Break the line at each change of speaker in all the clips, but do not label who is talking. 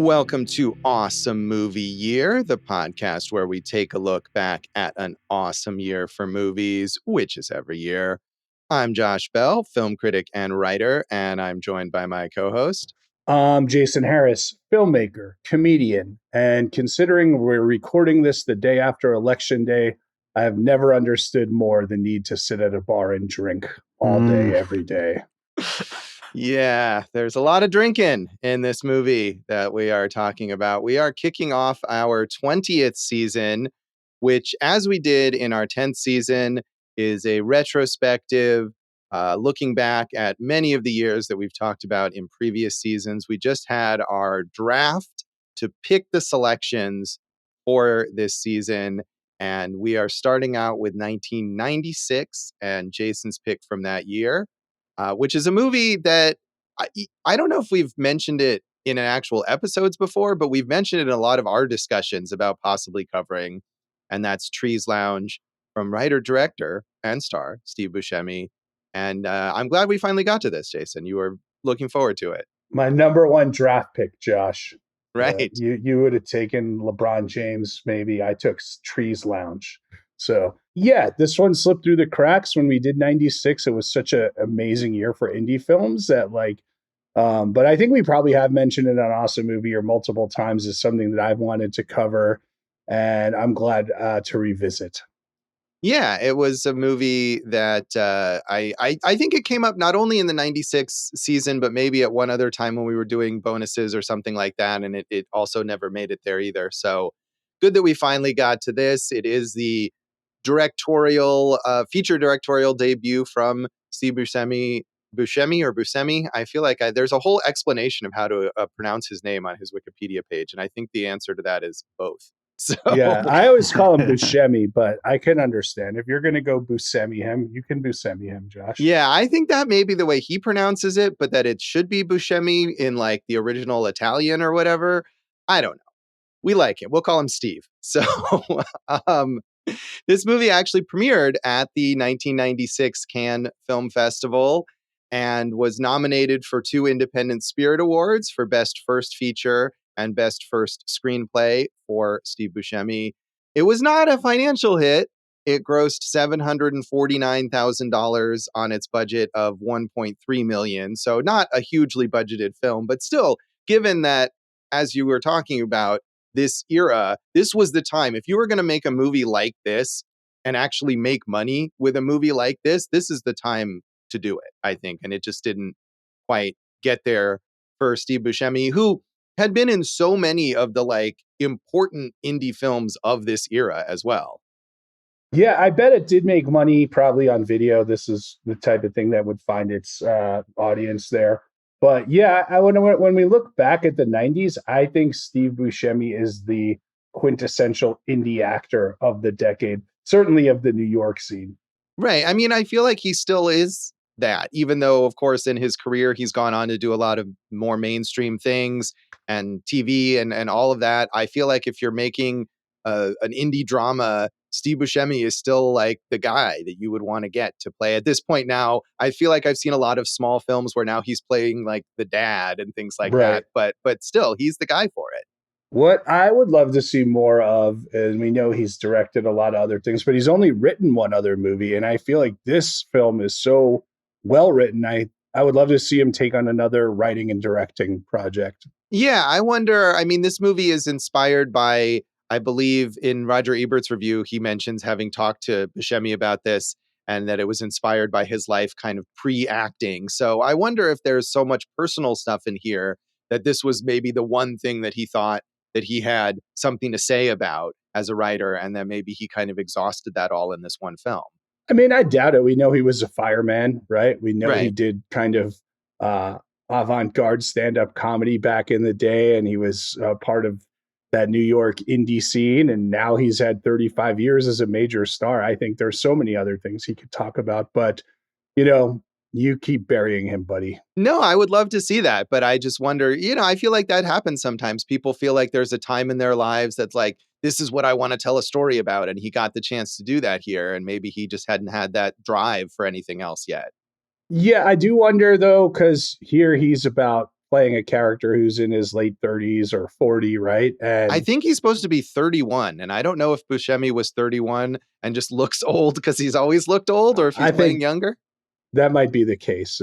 Welcome to Awesome Movie Year, the podcast where we take a look back at an awesome year for movies, which is every year. I'm Josh Bell, film critic and writer, and I'm joined by my co-host.
I'm Jason Harris, filmmaker, comedian, and considering we're recording this the day after Election Day, I have never understood more the need to sit at a bar and drink all day, every day.
Yeah, there's a lot of drinking in this movie that we are talking about. We are kicking off our 20th season, which, as we did in our 10th season, is a retrospective, looking back at many of the years that we've talked about in previous seasons. We just had our draft to pick the selections for this season, and we are starting out with 1996 and Jason's pick from that year. Which is a movie that I don't know if we've mentioned it in actual episodes before, but we've mentioned it in a lot of our discussions about possibly covering, and that's Trees Lounge from writer-director and star Steve Buscemi. And I'm glad we finally got to this, Jason. You were looking forward to it.
My number one draft pick, Josh.
Right.
You would have taken LeBron James, maybe. I took Trees Lounge. So, yeah, this one slipped through the cracks when we did 96. It was such an amazing year for indie films that, but I think we probably have mentioned it on Awesome Movie or multiple times as something that I've wanted to cover, and I'm glad to revisit.
Yeah, it was a movie that I think it came up not only in the 96 season, but maybe at one other time when we were doing bonuses or something like that. And it also never made it there either. So good that we finally got to this. It is the feature directorial debut from Steve Buscemi. I feel like there's a whole explanation of how to pronounce his name on his Wikipedia page. And I think the answer to that is both. So
yeah, I always call him Buscemi, but I can understand if you're going to go Buscemi him, you can Buscemi him, Josh.
Yeah, I think that may be the way he pronounces it, but that it should be Buscemi in like the original Italian or whatever. I don't know. We like him. We'll call him Steve. So this movie actually premiered at the 1996 Cannes Film Festival and was nominated for 2 Independent Spirit Awards for Best First Feature and Best First Screenplay for Steve Buscemi. It was not a financial hit. It grossed $749,000 on its budget of $1.3 million. So not a hugely budgeted film, but still, given that, as you were talking about, this era, this was the time. If you were going to make a movie like this and actually make money with a movie like this is the time to do it, I think. And it just didn't quite get there for Steve Buscemi, who had been in so many of the important indie films of this era as well.
Yeah, I bet it did make money probably on video. This is the type of thing that would find its audience there. But yeah, when we look back at the 90s, I think Steve Buscemi is the quintessential indie actor of the decade, certainly of the New York scene.
Right. I mean, I feel like he still is that, even though, of course, in his career, he's gone on to do a lot of more mainstream things and TV and all of that. I feel like if you're making an indie drama, Steve Buscemi is still like the guy that you would want to get to play. At this point now, I feel like I've seen a lot of small films where now he's playing like the dad and things like that. But still, he's the guy for it.
What I would love to see more of, and we know he's directed a lot of other things, but he's only written one other movie. And I feel like this film is so well written. I would love to see him take on another writing and directing project.
Yeah, I wonder. I mean, this movie is inspired by, I believe in Roger Ebert's review, he mentions having talked to Buscemi about this and that it was inspired by his life kind of pre-acting. So I wonder if there's so much personal stuff in here that this was maybe the one thing that he thought that he had something to say about as a writer, and then maybe he kind of exhausted that all in this one film.
I mean, I doubt it. We know he was a fireman, right? We know he did kind of avant-garde stand-up comedy back in the day, and he was part of that New York indie scene, and now he's had 35 years as a major star. I think there's so many other things he could talk about, but, you keep burying him, buddy.
No, I would love to see that, but I just wonder, I feel like that happens sometimes. People feel like there's a time in their lives that's like, this is what I want to tell a story about, and he got the chance to do that here, and maybe he just hadn't had that drive for anything else yet.
Yeah, I do wonder, though, because here he's about playing a character who's in his late 30s or 40, right? And
I think he's supposed to be 31, and I don't know if Buscemi was 31 and just looks old because he's always looked old, or if he's playing younger.
That might be the case.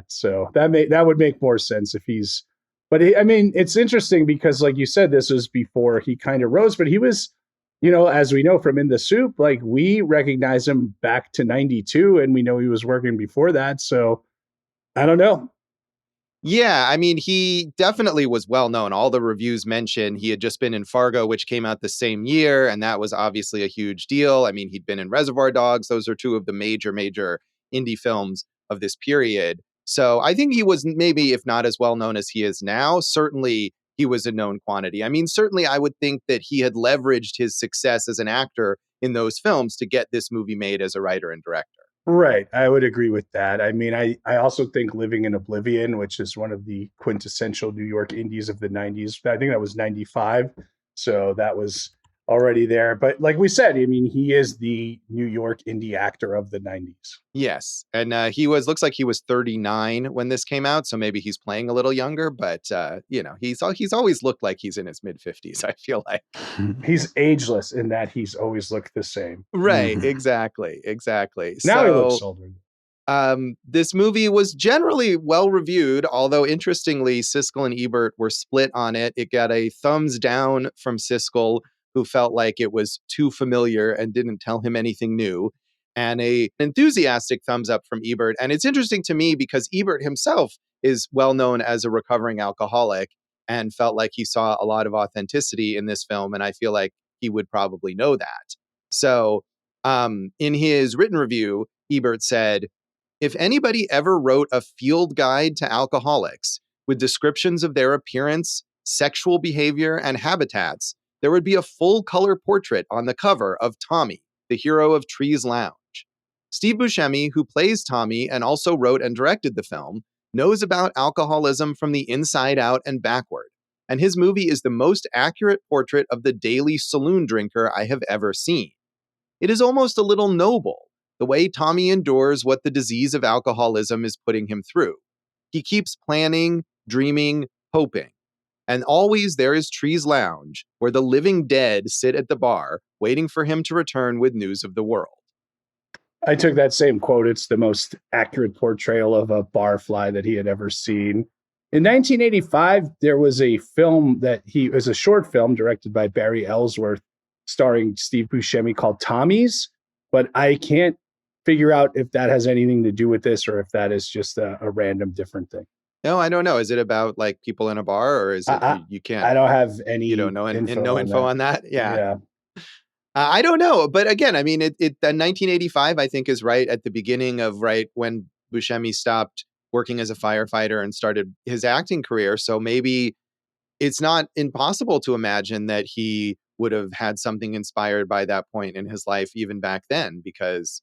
So that would make more sense if he's. But I mean, it's interesting because, like you said, this was before he kind of rose, but he was, as we know from In the Soup, like we recognize him back to 92, and we know he was working before that. So I don't know.
Yeah, I mean, he definitely was well known. All the reviews mention he had just been in Fargo, which came out the same year, and that was obviously a huge deal. I mean, he'd been in Reservoir Dogs. Those are two of the major indie films of this period. So I think he was maybe, if not as well known as he is now, certainly he was a known quantity. I mean, certainly I would think that he had leveraged his success as an actor in those films to get this movie made as a writer and director.
Right. I would agree with that. I mean, I also think Living in Oblivion, which is one of the quintessential New York indies of the 90s, I think that was 95. So that was already there. But like we said, I mean, he is the New York indie actor of the 90s.
Yes. And looks like he was 39 when this came out. So maybe he's playing a little younger, but, he's always looked like he's in his mid 50s, I feel like.
He's ageless in that he's always looked the same.
Right. Mm-hmm. Exactly.
Now he looks older.
This movie was generally well reviewed, although interestingly, Siskel and Ebert were split on it. It got a thumbs down from Siskel, who felt like it was too familiar and didn't tell him anything new, and an enthusiastic thumbs up from Ebert. And it's interesting to me because Ebert himself is well known as a recovering alcoholic and felt like he saw a lot of authenticity in this film. And I feel like he would probably know that. So in his written review, Ebert said, "If anybody ever wrote a field guide to alcoholics with descriptions of their appearance, sexual behavior, and habitats, there would be a full color portrait on the cover of Tommy, the hero of Trees Lounge. Steve Buscemi, who plays Tommy and also wrote and directed the film, knows about alcoholism from the inside out and backward, and his movie is the most accurate portrait of the daily saloon drinker I have ever seen. It is almost a little noble, the way Tommy endures what the disease of alcoholism is putting him through. He keeps planning, dreaming, hoping. And always there is Trees Lounge, where the living dead sit at the bar, waiting for him to return with news of the world."
I took that same quote. It's the most accurate portrayal of a barfly that he had ever seen. In 1985, there was a film it was a short film directed by Barry Ellsworth, starring Steve Buscemi, called Tommy's, but I can't figure out if that has anything to do with this or if that is just a random different thing.
No, I don't know. Is it about like people in a bar, or is it you can't?
I don't have any.
You don't know info on that. Yeah. I don't know, but again, I mean, the 1985 I think is right at the beginning of when Buscemi stopped working as a firefighter and started his acting career. So maybe it's not impossible to imagine that he would have had something inspired by that point in his life, even back then, because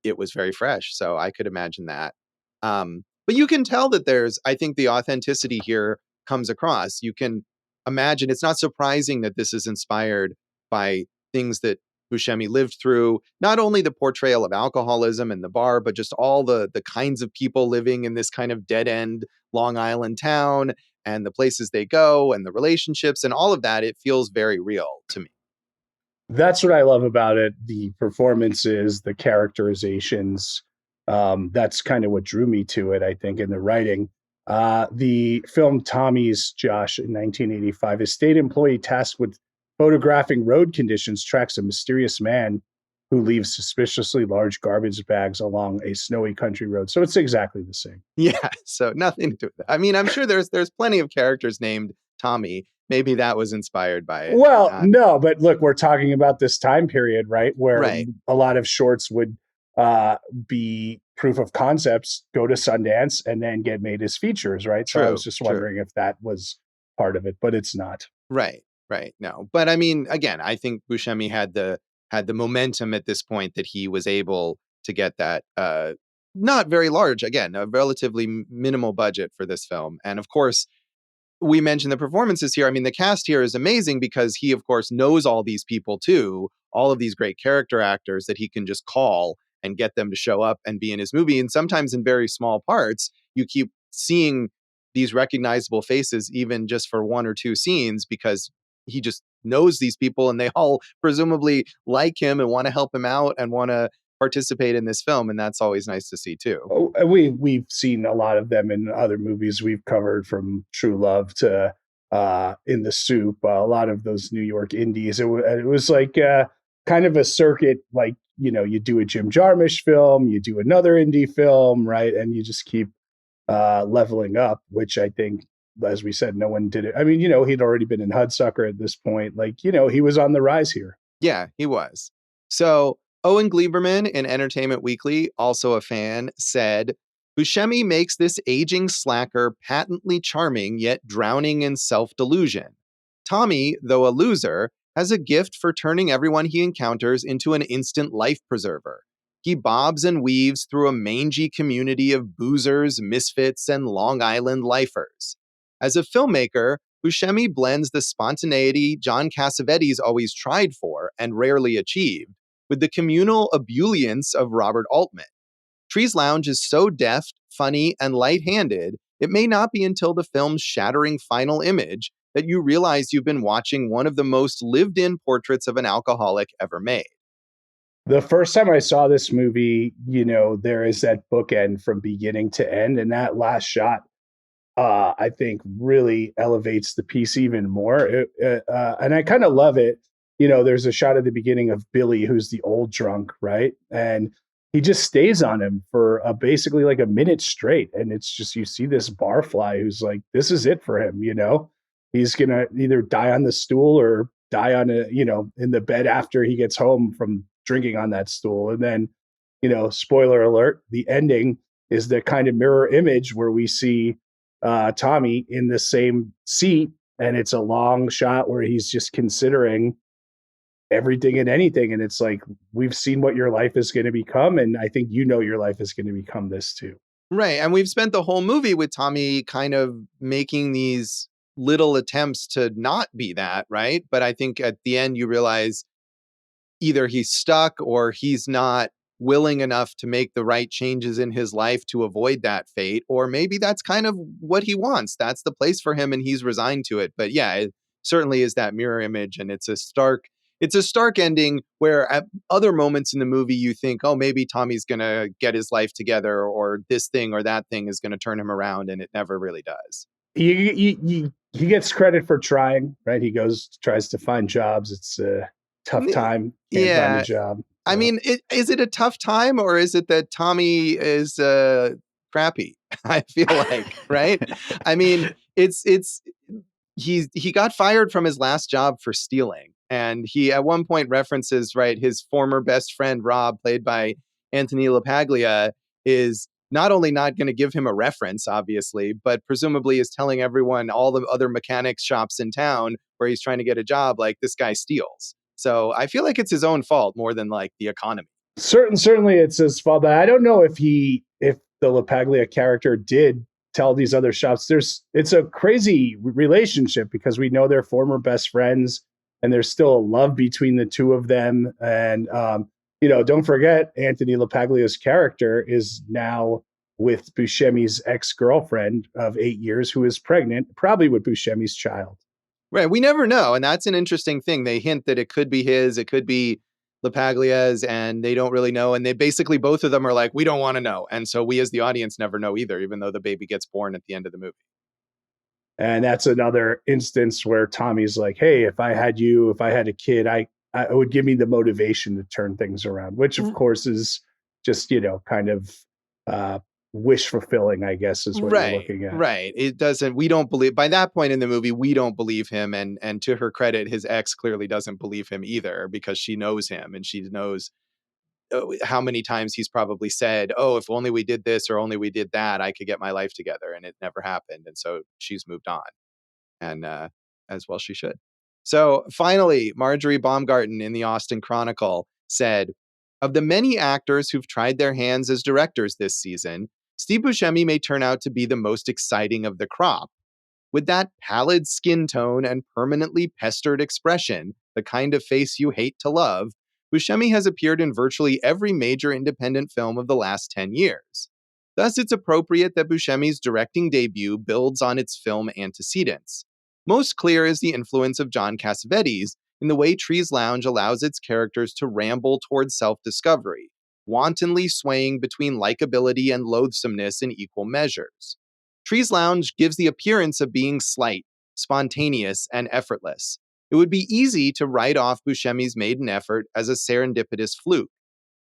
it was very fresh. So I could imagine that. But you can tell that I think the authenticity here comes across. You can imagine it's not surprising that this is inspired by things that Buscemi lived through, not only the portrayal of alcoholism in the bar, but just all the kinds of people living in this kind of dead end Long Island town and the places they go and the relationships and all of that. It feels very real to me.
That's what I love about it. The performances, the characterizations. That's kind of what drew me to it, I think, in the writing. The film Tommy's, Josh, in 1985, a state employee tasked with photographing road conditions tracks a mysterious man who leaves suspiciously large garbage bags along a snowy country road. So it's exactly the same.
Yeah, so nothing to do with that. I mean, I'm sure there's plenty of characters named Tommy. Maybe that was inspired by it.
Well, no, but look, we're talking about this time period, right? Where a lot of shorts would be proof of concepts, go to Sundance, and then get made as features, right? So I was just wondering if that was part of it, but it's not.
Right. No, but I mean, again, I think Buscemi had the momentum at this point that he was able to get that not very large, again, a relatively minimal budget for this film. And of course, we mentioned the performances here. I mean, the cast here is amazing because he, of course, knows all these people too, all of these great character actors that he can just call and get them to show up and be in his movie. And sometimes in very small parts, you keep seeing these recognizable faces, even just for one or two scenes, because he just knows these people and they all presumably like him and want to help him out and want to participate in this film. And that's always nice to see too.
Oh, we've seen a lot of them in other movies we've covered, from True Love to In the Soup. A lot of those New York indies. It was like kind of a circuit, like, you do a Jim Jarmusch film, you do another indie film, right? And you just keep leveling up, which I think, as we said, no one did it. I mean, he'd already been in Hudsucker at this point. Like, he was on the rise here.
Yeah, he was. So Owen Gleiberman in Entertainment Weekly, also a fan, said, Buscemi makes this aging slacker patently charming yet drowning in self-delusion. Tommy, though a loser, has a gift for turning everyone he encounters into an instant life preserver. He bobs and weaves through a mangy community of boozers, misfits, and Long Island lifers. As a filmmaker, Buscemi blends the spontaneity John Cassavetes always tried for and rarely achieved with the communal ebullience of Robert Altman. Trees Lounge is so deft, funny, and light-handed, it may not be until the film's shattering final image that you realize you've been watching one of the most lived-in portraits of an alcoholic ever made.
The first time I saw this movie, there is that bookend from beginning to end, and that last shot, I think, really elevates the piece even more. And I kind of love it. There's a shot at the beginning of Billy, who's the old drunk, right? And he just stays on him for basically like a minute straight. And it's just, you see this barfly who's like, this is it for him, He's going to either die on the stool or die on in the bed after he gets home from drinking on that stool. And then, spoiler alert, the ending is the kind of mirror image where we see Tommy in the same seat, and it's a long shot where he's just considering everything and anything. And it's like, we've seen what your life is going to become, and I think your life is going to become this too.
Right. And we've spent the whole movie with Tommy kind of making these little attempts to not be that, right? But I think at the end you realize either he's stuck or he's not willing enough to make the right changes in his life to avoid that fate, or maybe that's kind of what he wants. That's the place for him and he's resigned to it. But yeah, it certainly is that mirror image, and it's a stark ending where at other moments in the movie you think, oh, maybe Tommy's going to get his life together, or this thing or that thing is going to turn him around, and it never really does.
He gets credit for trying, right? He tries to find jobs. It's a tough time. Can't find a job.
I mean, is it a tough time, or is it that Tommy is crappy? I feel like, right? I mean, he got fired from his last job for stealing. And he at one point references, right, his former best friend, Rob, played by Anthony LaPaglia, is not only not going to give him a reference, obviously, but presumably is telling everyone, all the other mechanics shops in town where he's trying to get a job, like, this guy steals. So I feel like it's his own fault more than like the economy.
Certainly it's his fault, but I don't know if the LaPaglia character did tell these other shops. It's a crazy relationship because we know they're former best friends, and there's still a love between the two of them. And don't forget, Anthony LaPaglia's character is now with Buscemi's ex-girlfriend of 8 years, who is pregnant, probably with Buscemi's child.
Right. We never know. And that's an interesting thing. They hint that it could be his, it could be LaPaglia's, and they don't really know. And they basically, both of them are like, we don't want to know. And so we as the audience never know either, even though the baby gets born at the end of the movie.
And that's another instance where Tommy's like, hey, if I had a kid, I would give me the motivation to turn things around, which of course is just, kind of wish fulfilling, I guess, is what you're looking at.
Right. We don't believe, by that point in the movie, we don't believe him. And to her credit, his ex clearly doesn't believe him either, because she knows him and she knows how many times he's probably said, oh, if only we did this or only we did that, I could get my life together. And it never happened. And so she's moved on, and as well she should. So finally, Marjorie Baumgarten in the Austin Chronicle said, of the many actors who've tried their hands as directors this season, Steve Buscemi may turn out to be the most exciting of the crop. With that pallid skin tone and permanently pestered expression, the kind of face you hate to love, Buscemi has appeared in virtually every major independent film of the last 10 years. Thus, it's appropriate that Buscemi's directing debut builds on its film antecedents. Most clear is the influence of John Cassavetes in the way Trees Lounge allows its characters to ramble towards self-discovery, wantonly swaying between likability and loathsomeness in equal measures. Trees Lounge gives the appearance of being slight, spontaneous, and effortless. It would be easy to write off Buscemi's maiden effort as a serendipitous fluke.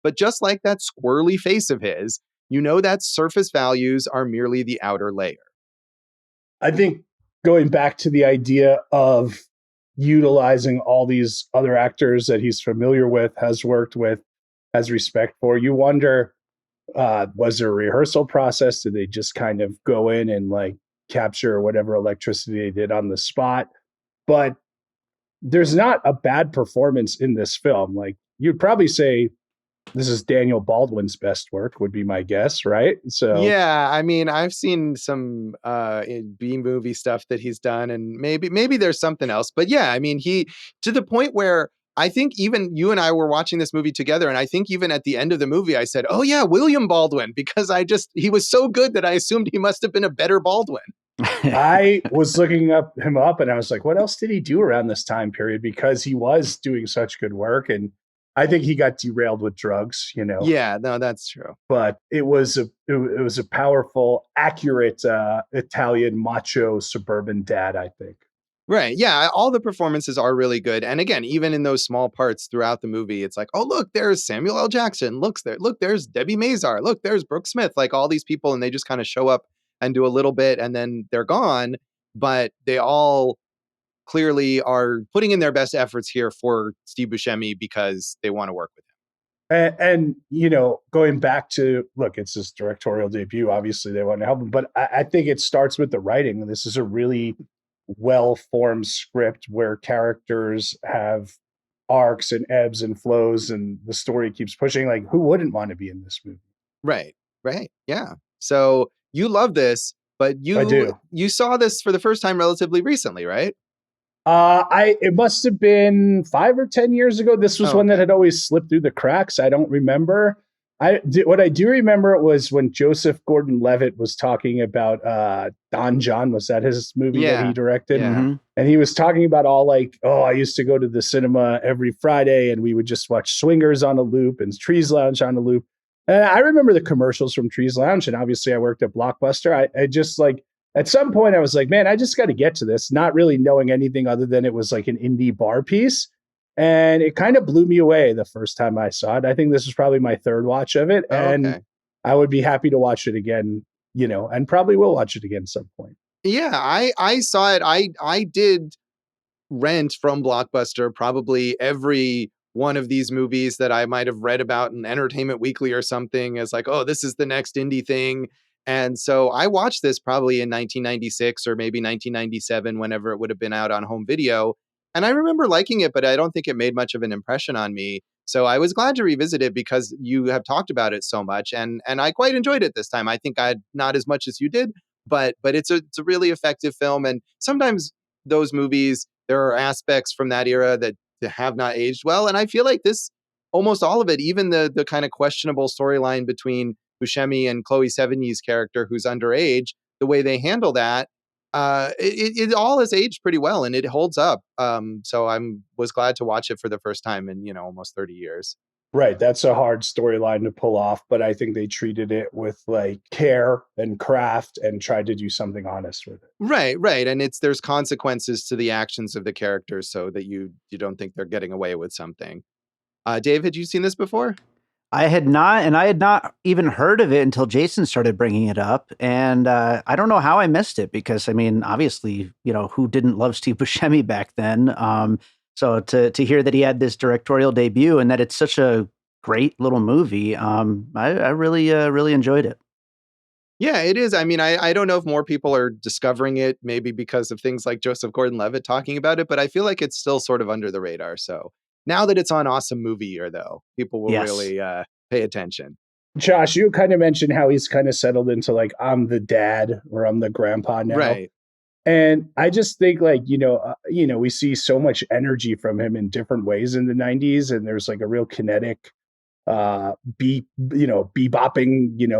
But just like that squirrely face of his, you know that surface values are merely the outer layer.
I think going back to the idea of utilizing all these other actors that he's familiar with, has worked with, has respect for, you wonder, was there a rehearsal process? Did they just kind of go in and like capture whatever electricity they did on the spot? But there's not a bad performance in this film. Like, you'd probably say this is Daniel Baldwin's best work, would be my guess, right? So
yeah, I mean, I've seen some B movie stuff that he's done, and maybe there's something else. But yeah, I mean, he, to the point where I think even you and I were watching this movie together, and I think even at the end of the movie, I said, "Oh yeah, William Baldwin," because he was so good that I assumed he must have been a better Baldwin.
I was looking him up and I was like, what else did he do around this time period? Because he was doing such good work. And I think he got derailed with drugs, you know.
Yeah, no, that's true.
But it was a powerful, accurate Italian macho suburban dad, I think.
Right. Yeah. All the performances are really good. And again, even in those small parts throughout the movie, it's like, oh, look, there's Samuel L. Jackson. Look, there's Debbie Mazar. Look, there's Brooke Smith. Like all these people. And they just kind of show up and do a little bit and then they're gone. But they all clearly are putting in their best efforts here for Steve Buscemi because they want to work with him.
And you know, going back to, look, it's his directorial debut. Obviously, they want to help him. But I think it starts with the writing. This is a really well-formed script where characters have arcs and ebbs and flows and the story keeps pushing. Like, who wouldn't want to be in this movie?
Right. Yeah. So you love this, but
I do.
You saw this for the first time relatively recently, right?
It must have been 5 or 10 years ago. This was one that had always slipped through the cracks. I don't remember. What I do remember was when Joseph Gordon-Levitt was talking about Don John. Was that his movie that he directed?
Yeah. Mm-hmm.
And he was talking about all like, oh, I used to go to the cinema every Friday and we would just watch Swingers on a loop and Trees Lounge on a loop. And I remember the commercials from Trees Lounge. And obviously I worked at Blockbuster. I just like, at some point I was like, man, I just got to get to this, not really knowing anything other than it was like an indie bar piece. And it kind of blew me away the first time I saw it. I think this was probably my third watch of it. And I would be happy to watch it again, you know, and probably will watch it again at some point.
Yeah, I saw it. I did rent from Blockbuster probably every one of these movies that I might have read about in Entertainment Weekly or something as like, oh, this is the next indie thing. And so I watched this probably in 1996 or maybe 1997, whenever it would have been out on home video. And I remember liking it, but I don't think it made much of an impression on me. So I was glad to revisit it because you have talked about it so much. And I quite enjoyed it this time. I think I'd not as much as you did, but it's a really effective film. And sometimes those movies, there are aspects from that era that have not aged well. And I feel like this, almost all of it, even the kind of questionable storyline between Buscemi and Chloë Sevigny's character, who's underage, the way they handle that, it all has aged pretty well and it holds up. So was glad to watch it for the first time in, almost 30 years.
Right. That's a hard storyline to pull off, but I think they treated it with like care and craft and tried to do something honest with it.
Right. And there's consequences to the actions of the characters so that you don't think they're getting away with something. Dave, had you seen this before?
I had not, and I had not even heard of it until Jason started bringing it up. And I don't know how I missed it because, I mean, obviously, who didn't love Steve Buscemi back then? So to hear that he had this directorial debut and that it's such a great little movie, I really enjoyed it.
Yeah, it is. I mean, I don't know if more people are discovering it, maybe because of things like Joseph Gordon-Levitt talking about it, but I feel like it's still sort of under the radar. So now that it's on Awesome Movie Year, though, people will really pay attention.
Josh, you kind of mentioned how he's kind of settled into like, I'm the dad or I'm the grandpa now.
Right.
And I just think like, we see so much energy from him in different ways in the 90s. And there's like a real kinetic bebopping,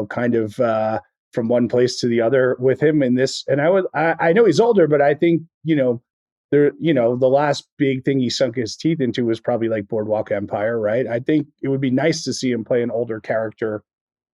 kind of from one place to the other with him in this. And I know he's older, but I think, the last big thing he sunk his teeth into was probably like Boardwalk Empire, right? I think it would be nice to see him play an older character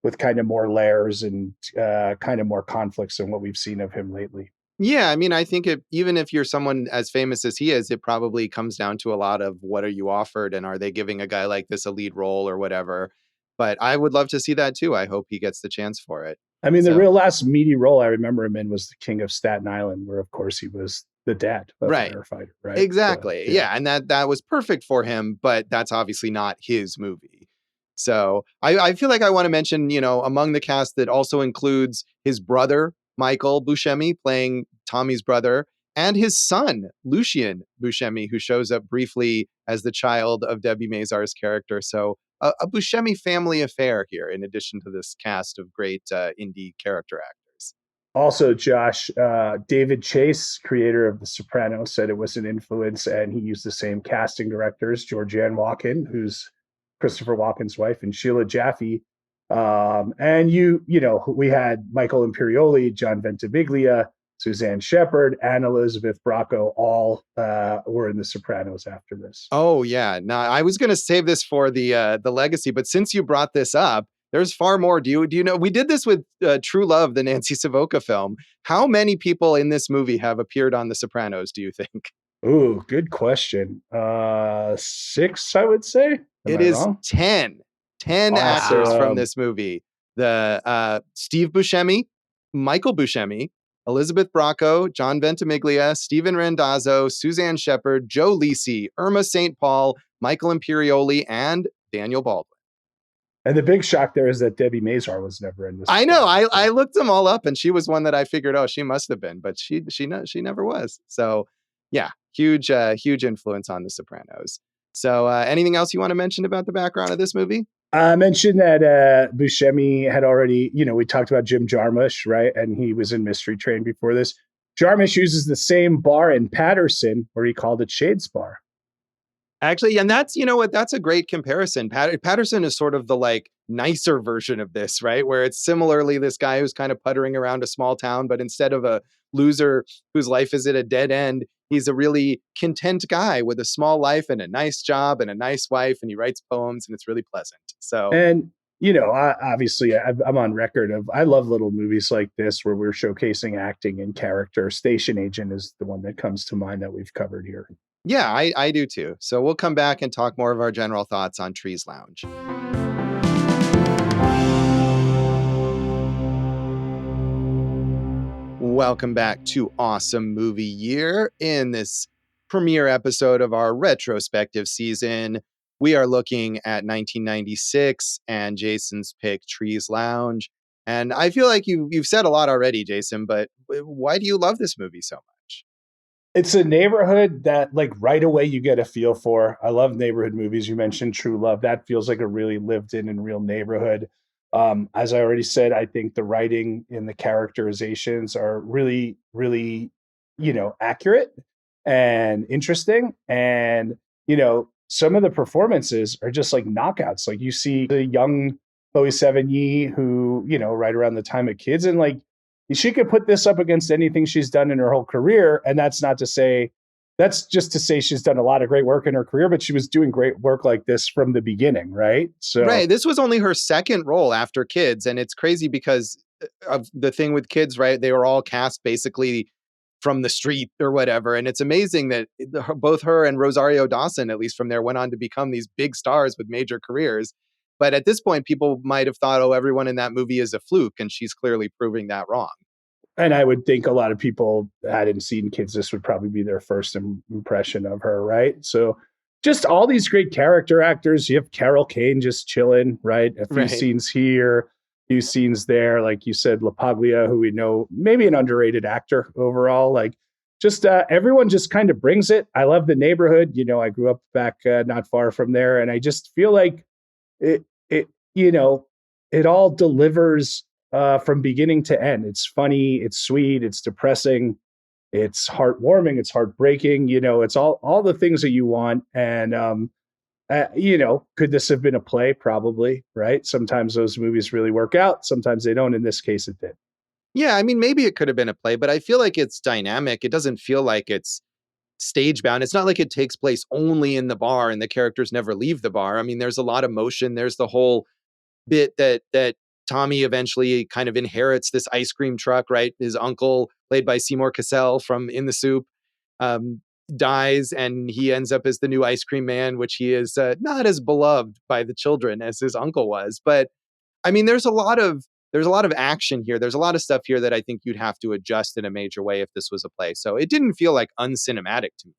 with kind of more layers and kind of more conflicts than what we've seen of him lately.
Yeah, I mean, I think even if you're someone as famous as he is, it probably comes down to a lot of what are you offered and are they giving a guy like this a lead role or whatever. But I would love to see that too. I hope he gets the chance for it.
I mean, the real last meaty role I remember him in was The King of Staten Island, where of course he was the dad, the firefighter, right?
Exactly. So, yeah. And that was perfect for him, but that's obviously not his movie. So I feel like I want to mention, among the cast that also includes his brother, Michael Buscemi, playing Tommy's brother, and his son, Lucien Buscemi, who shows up briefly as the child of Debbie Mazar's character. So a Buscemi family affair here, in addition to this cast of great indie character actors.
Also, Josh, David Chase, creator of The Sopranos, said it was an influence, and he used the same casting directors, Georgianne Walken, who's Christopher Walken's wife, and Sheila Jaffe. And we had Michael Imperioli, John Ventimiglia, Suzanne Shepard, and Elizabeth Bracco all were in The Sopranos after this.
Oh, yeah. No, I was going to save this for the legacy, but since you brought this up, there's far more. Do you know? We did this with True Love, the Nancy Savoca film. How many people in this movie have appeared on The Sopranos, do you think?
Ooh, good question. 6, I would say.
It is wrong? 10. 10 actors from this movie. The Steve Buscemi, Michael Buscemi, Elizabeth Bracco, John Ventimiglia, Stephen Randazzo, Suzanne Shepard, Joe Lisi, Irma St. Paul, Michael Imperioli, and Daniel Baldwin.
And the big shock there is that Debbie Mazar was never in this.
I know. I looked them all up, and she was one that I figured, she must have been, but she never was. So, yeah, huge influence on The Sopranos. So, anything else you want to mention about the background of this movie?
I mentioned that Buscemi had already, we talked about Jim Jarmusch, right? And he was in Mystery Train before this. Jarmusch uses the same bar in Patterson, where he called it Shades Bar.
Actually, and that's, that's a great comparison. Patterson is sort of the nicer version of this, right? Where it's similarly this guy who's kind of puttering around a small town, but instead of a loser whose life is at a dead end, he's a really content guy with a small life and a nice job and a nice wife, and he writes poems, and it's really pleasant. So,
and obviously I'm on record of, I love little movies like this where we're showcasing acting and character. Station Agent is the one that comes to mind that we've covered here.
Yeah, I do too. So we'll come back and talk more of our general thoughts on Trees Lounge. Welcome back to Awesome Movie Year. In this premiere episode of our retrospective season, we are looking at 1996 and Jason's pick, Trees Lounge. And I feel like you've said a lot already, Jason, but why do you love this movie so much?
It's a neighborhood that right away you get a feel for. I love neighborhood movies. You mentioned True Love. That feels like a really lived in and real neighborhood. As I already said, I think the writing and the characterizations are really, really, accurate and interesting. And, some of the performances are just knockouts. You see the young Chloë Sevigny who, right around the time of Kids, and she could put this up against anything she's done in her whole career. And that's just to say she's done a lot of great work in her career, but she was doing great work like this from the beginning, right? So,
right. This was only her second role after Kids. And it's crazy because of the thing with Kids, right? They were all cast basically from the street or whatever. And it's amazing that both her and Rosario Dawson, at least from there, went on to become these big stars with major careers. But at this point, people might have thought, everyone in that movie is a fluke. And she's clearly proving that wrong.
And I would think a lot of people hadn't seen Kids. This would probably be their first impression of her, right? So just all these great character actors. You have Carol Kane just chilling, right? A few scenes here, a few scenes there. Like you said, LaPaglia, who we know, maybe an underrated actor overall. Everyone just kind of brings it. I love the neighborhood. I grew up back not far from there. And I just feel like it all delivers from beginning to end. It's funny, it's sweet, it's depressing, it's heartwarming, it's heartbreaking. It's all the things that you want. And Could this have been a play? Probably, right? Sometimes those movies really work out. Sometimes they don't. In this case, it did.
Yeah, I mean, maybe it could have been a play, but I feel like it's dynamic. It doesn't feel like it's stage bound. It's not like it takes place only in the bar and the characters never leave the bar. I mean, there's a lot of motion. There's the whole bit that Tommy eventually kind of inherits this ice cream truck, right? His uncle, played by Seymour Cassell from In the Soup, um, dies, and he ends up as the new ice cream man, which he is not as beloved by the children as his uncle was. But I mean, there's a lot of action here. There's a lot of stuff here that I think you'd have to adjust in a major way if this was a play. So it didn't feel like uncinematic to me.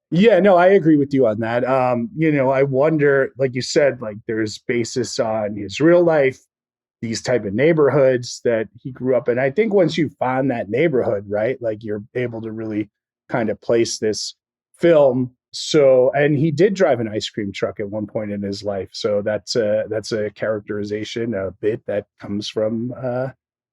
Yeah, no, I agree with you on that. I wonder, like you said, like there's basis on his real life, these type of neighborhoods that he grew up in. I think once you find that neighborhood, right, like you're able to really kind of place this film. So, and he did drive an ice cream truck at one point in his life. So that's a characterization, a bit that comes from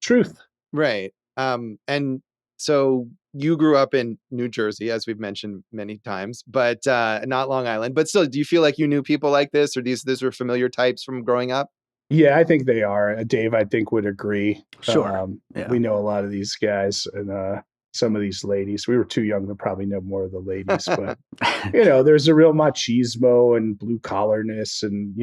truth.
Right. And so you grew up in New Jersey, as we've mentioned many times, but not Long Island. But still, do you feel like you knew people like this, or these were familiar types from growing up?
Yeah, I think they are. Dave, I think, would agree.
Sure. Yeah.
We know a lot of these guys and some of these ladies. We were too young to probably know more of the ladies, but there's a real machismo and blue collarness, and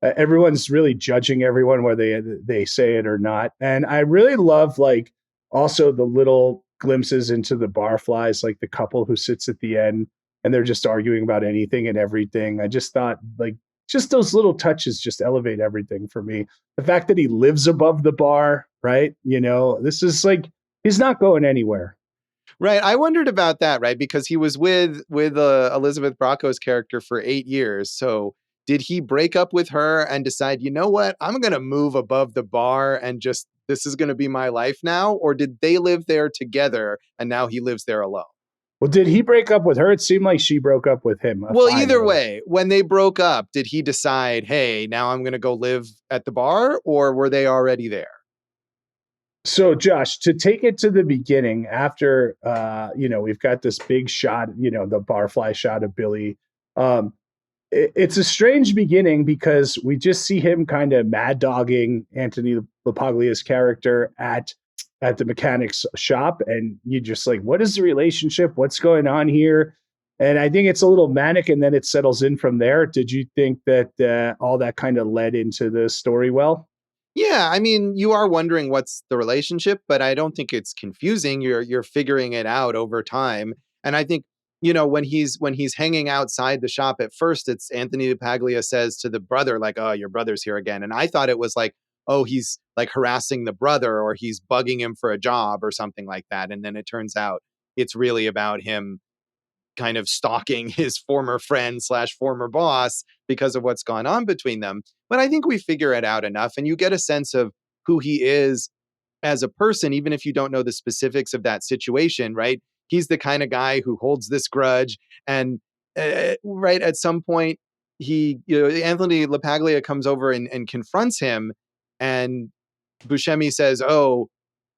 everyone's really judging everyone whether they say it or not. And I really love like also the little glimpses into the barflies, like the couple who sits at the end and they're just arguing about anything and everything. I just thought like just those little touches just elevate everything for me. The fact that he lives above the bar, right? This is like he's not going anywhere.
Right. I wondered about that, right? Because he was with Elizabeth Bracco's character for 8 years. So did he break up with her and decide, you know what, I'm going to move above the bar and just this is going to be my life now? Or did they live there together and now he lives there alone?
Well, did he break up with her? It seemed like she broke up with him.
Well, either way, when they broke up, did he decide, hey, now I'm going to go live at the bar, or were they already there?
So, Josh, to take it to the beginning, after we've got this big shot, the barfly shot of Billy. It's a strange beginning because we just see him kind of mad dogging Anthony LaPaglia's character at the mechanic's shop, and you just like, what is the relationship? What's going on here? And I think it's a little manic, and then it settles in from there. Did you think that all that kind of led into the story well?
Yeah, I mean, you are wondering what's the relationship, but I don't think it's confusing. You're figuring it out over time. And I think, when he's hanging outside the shop at first, it's Anthony Paglia says to the brother, like, oh, your brother's here again. And I thought it was like, oh, he's like harassing the brother or he's bugging him for a job or something like that. And then it turns out it's really about him kind of stalking his former friend slash former boss because of what's gone on between them. But I think we figure it out enough and you get a sense of who he is as a person, even if you don't know the specifics of that situation, right? He's the kind of guy who holds this grudge. And right at some point, Anthony LaPaglia comes over and confronts him. And Buscemi says, oh,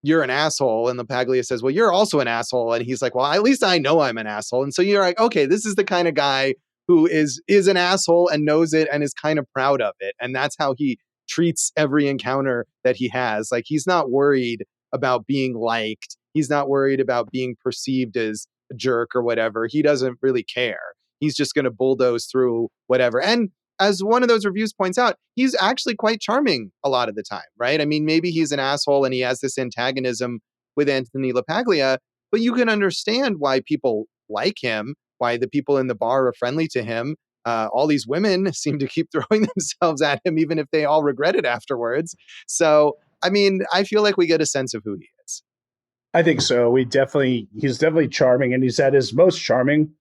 you're an asshole. And LaPaglia says, well, you're also an asshole. And he's like, well, at least I know I'm an asshole. And so you're like, okay, this is the kind of guy who is an asshole and knows it and is kind of proud of it. And that's how he treats every encounter that he has. Like, he's not worried about being liked. He's not worried about being perceived as a jerk or whatever. He doesn't really care. He's just going to bulldoze through whatever. And as one of those reviews points out, he's actually quite charming a lot of the time, right? I mean, maybe he's an asshole and he has this antagonism with Anthony LaPaglia, but you can understand why people like him, why the people in the bar are friendly to him. All these women seem to keep throwing themselves at him, even if they all regret it afterwards. So, I mean, I feel like we get a sense of who he is.
I think so. He's definitely charming, and he's at his most charming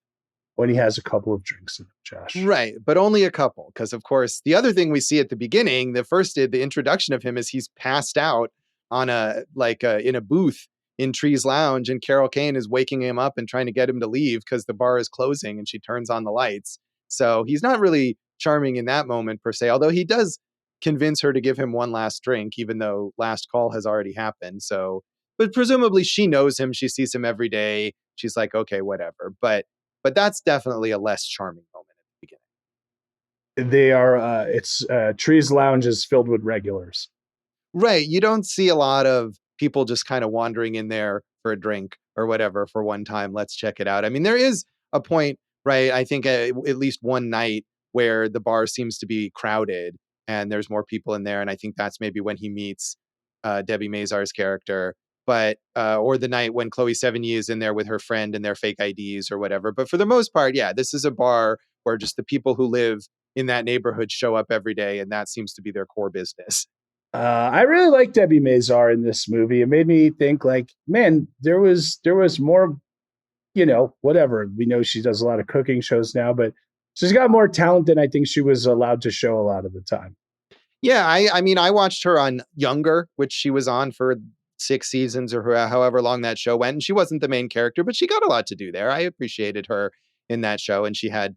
when he has a couple of drinks in him, Josh.
Right, but only a couple, because of course the other thing we see at the beginning, the introduction of him is he's passed out on in a booth in Tree's Lounge, and Carol Kane is waking him up and trying to get him to leave because the bar is closing, and she turns on the lights. So he's not really charming in that moment per se, although he does convince her to give him one last drink, even though last call has already happened. So, but presumably she knows him, she sees him every day. She's like, okay, whatever. But that's definitely a less charming moment at the beginning.
They are. It's Trees Lounge is filled with regulars.
Right. You don't see a lot of people just kind of wandering in there for a drink or whatever for one time. Let's check it out. I mean, there is a point, right? I think at least one night where the bar seems to be crowded and there's more people in there. And I think that's maybe when he meets Debbie Mazar's character. But, or the night when Chloë Sevigny is in there with her friend and their fake IDs or whatever. But for the most part, yeah, this is a bar where just the people who live in that neighborhood show up every day. And that seems to be their core business.
I really like Debbie Mazar in this movie. It made me think, like, man, there was more, whatever. We know she does a lot of cooking shows now, but she's got more talent than I think she was allowed to show a lot of the time.
Yeah, I mean, I watched her on Younger, which she was on for 6 seasons or however long that show went. And she wasn't the main character, but she got a lot to do there. I appreciated her in that show. And she had,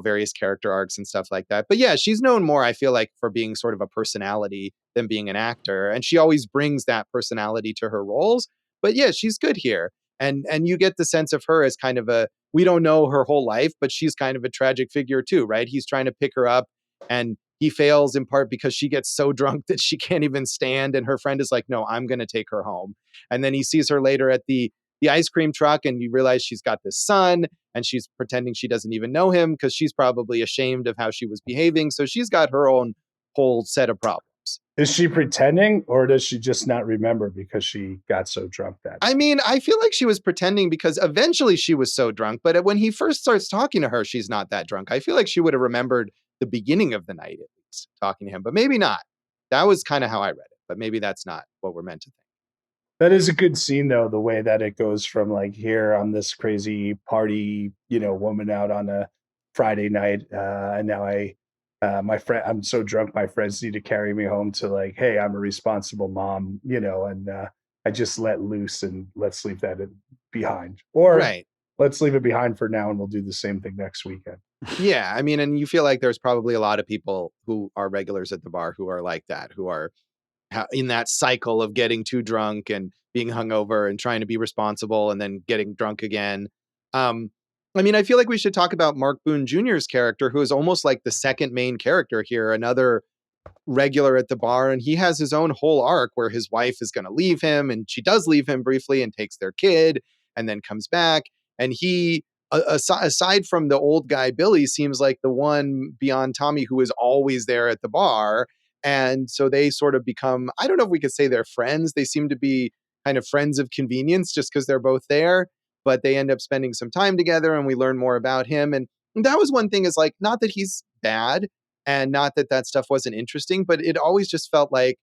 various character arcs and stuff like that. But yeah, she's known more, I feel like, for being sort of a personality than being an actor. And she always brings that personality to her roles. But yeah, she's good here. And you get the sense of her as kind of we don't know her whole life, but she's kind of a tragic figure too, right? He's trying to pick her up and he fails in part because she gets so drunk that she can't even stand. And her friend is like, no, I'm going to take her home. And then he sees her later at the ice cream truck and you realize she's got this son and she's pretending she doesn't even know him because she's probably ashamed of how she was behaving. So she's got her own whole set of problems.
Is she pretending or does she just not remember because she got so drunk that day?
I mean, I feel like she was pretending because eventually she was so drunk. But when he first starts talking to her, she's not that drunk. I feel like she would have remembered the beginning of the night, at least, talking to him, but maybe not. That was kind of how I read it, but maybe that's not what we're meant to think.
That is a good scene, though, the way that it goes from like, here on this crazy party, woman out on a Friday night. And now my friend, I'm so drunk, my friends need to carry me home, to like, hey, I'm a responsible mom, and I just let loose and let's leave that behind. Or
right.
Let's leave it behind for now and we'll do the same thing next weekend.
Yeah. I mean, and you feel like there's probably a lot of people who are regulars at the bar who are like that, who are in that cycle of getting too drunk and being hungover and trying to be responsible and then getting drunk again. I mean, I feel like we should talk about Mark Boone Jr.'s character, who is almost like the second main character here, another regular at the bar. And he has his own whole arc where his wife is going to leave him and she does leave him briefly and takes their kid and then comes back. And he, aside from the old guy, Billy, seems like the one beyond Tommy who is always there at the bar. And so they sort of become, I don't know if we could say they're friends. They seem to be kind of friends of convenience just because they're both there, but they end up spending some time together and we learn more about him. And that was one thing, is like, not that he's bad and not that stuff wasn't interesting, but it always just felt like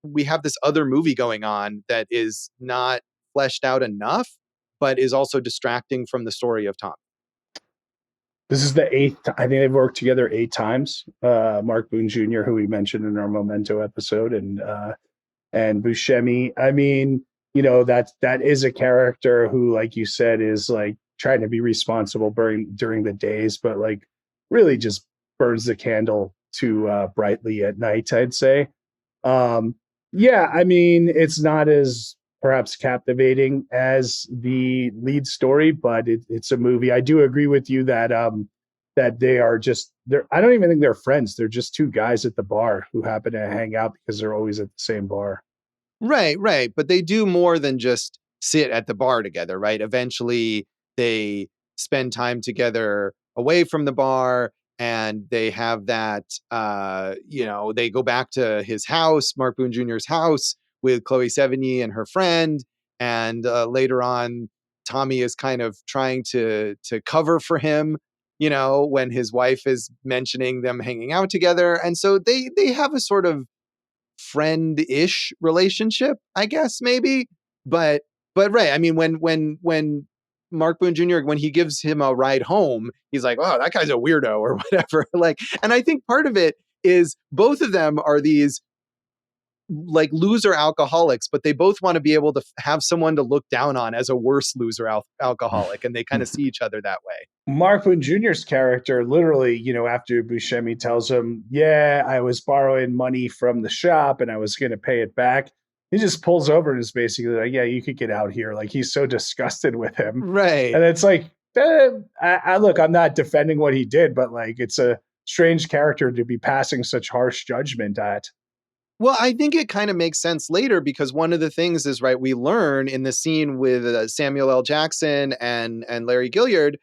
we have this other movie going on that is not fleshed out enough, but is also distracting from the story of Tom.
This is the 8th. I think they've worked together 8 times. Mark Boone Jr., who we mentioned in our Memento episode, and Buscemi. I mean, that is a character who, like you said, is like trying to be responsible during the days, but like really just burns the candle too brightly at night, I'd say. Yeah, I mean, it's not as perhaps captivating as the lead story, but it's a movie. I do agree with you that that they are just they're. I don't even think they're friends. They're just 2 guys at the bar who happen to hang out because they're always at the same bar.
Right. But they do more than just sit at the bar together, right? Eventually they spend time together away from the bar and they have that, they go back to his house, Mark Boone Jr.'s house, with Chloë Sevigny and her friend. And later on, Tommy is kind of trying to cover for him, when his wife is mentioning them hanging out together. And so they have a sort of friend-ish relationship, I guess, maybe. But right. I mean, when Mark Boone Jr., when he gives him a ride home, he's like, oh, that guy's a weirdo or whatever. Like, and I think part of it is both of them are these like loser alcoholics, but they both want to be able to have someone to look down on as a worse loser alcoholic. And they kind of see each other that way.
Mark Boone Jr.'s character, literally, after Buscemi tells him, yeah, I was borrowing money from the shop and I was going to pay it back, he just pulls over and is basically like, yeah, you could get out here. Like, he's so disgusted with him.
Right.
And it's like, look, I'm not defending what he did, but like, it's a strange character to be passing such harsh judgment at.
Well, I think it kind of makes sense later because one of the things is, right, we learn in the scene with Samuel L. Jackson and Larry Gilliard,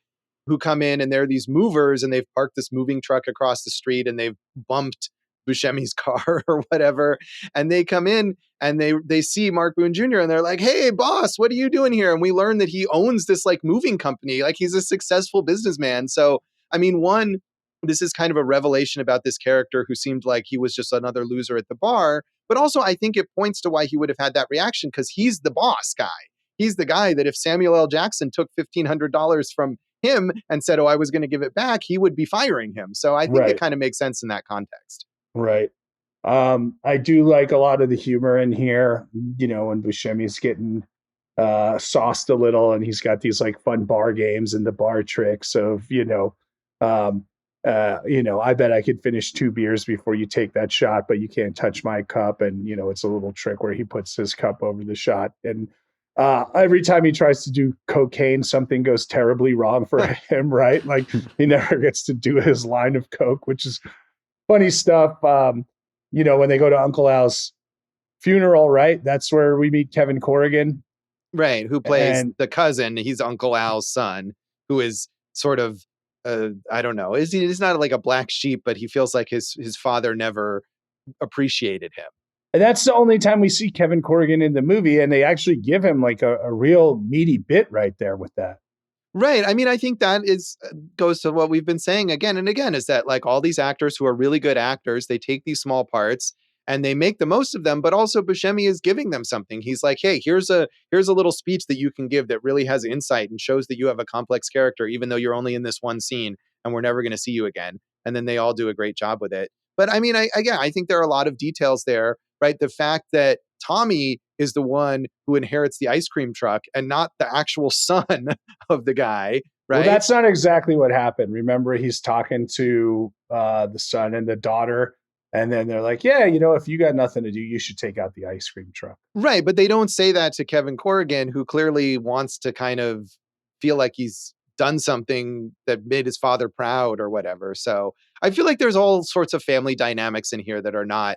who come in and they're these movers and they've parked this moving truck across the street and they've bumped Buscemi's car or whatever. And they come in and they see Mark Boone Jr. and they're like, "Hey, boss, what are you doing here?" And we learn that he owns this like moving company, like he's a successful businessman. So, I mean, one, this is kind of a revelation about this character who seemed like he was just another loser at the bar. But also, I think it points to why he would have had that reaction because he's the boss guy. He's the guy that if Samuel L. Jackson took $1,500 from him and said, "Oh, I was going to give it back," he would be firing him. So I think it kind of makes sense in that context.
Right. I do like a lot of the humor in here, when Buscemi's getting sauced a little and he's got these like fun bar games and the bar tricks of, I bet I could finish 2 beers before you take that shot, but you can't touch my cup. And, it's a little trick where he puts his cup over the shot. And every time he tries to do cocaine, something goes terribly wrong for him, right? Like he never gets to do his line of coke, which is funny stuff. When they go to Uncle Al's funeral, right? That's where we meet Kevin Corrigan.
Right, who plays the cousin. He's Uncle Al's son, who is sort of, I don't know. He's not like a black sheep, but he feels like his father never appreciated him.
And that's the only time we see Kevin Corrigan in the movie, and they actually give him like a real meaty bit right there with that.
Right. I mean, I think that goes to what we've been saying again and again, is that like all these actors who are really good actors, they take these small parts and they make the most of them, but also Buscemi is giving them something. He's like, "Hey, here's a little speech that you can give that really has insight and shows that you have a complex character, even though you're only in this one scene and we're never going to see you again." And then they all do a great job with it. But I mean, I think there are a lot of details there, right? The fact that Tommy is the one who inherits the ice cream truck and not the actual son of the guy, right?
Well, that's not exactly what happened. Remember, he's talking to the son and the daughter, and then they're like, "Yeah, if you got nothing to do, you should take out the ice cream truck."
Right, but they don't say that to Kevin Corrigan, who clearly wants to kind of feel like he's done something that made his father proud or whatever. So I feel like there's all sorts of family dynamics in here that are not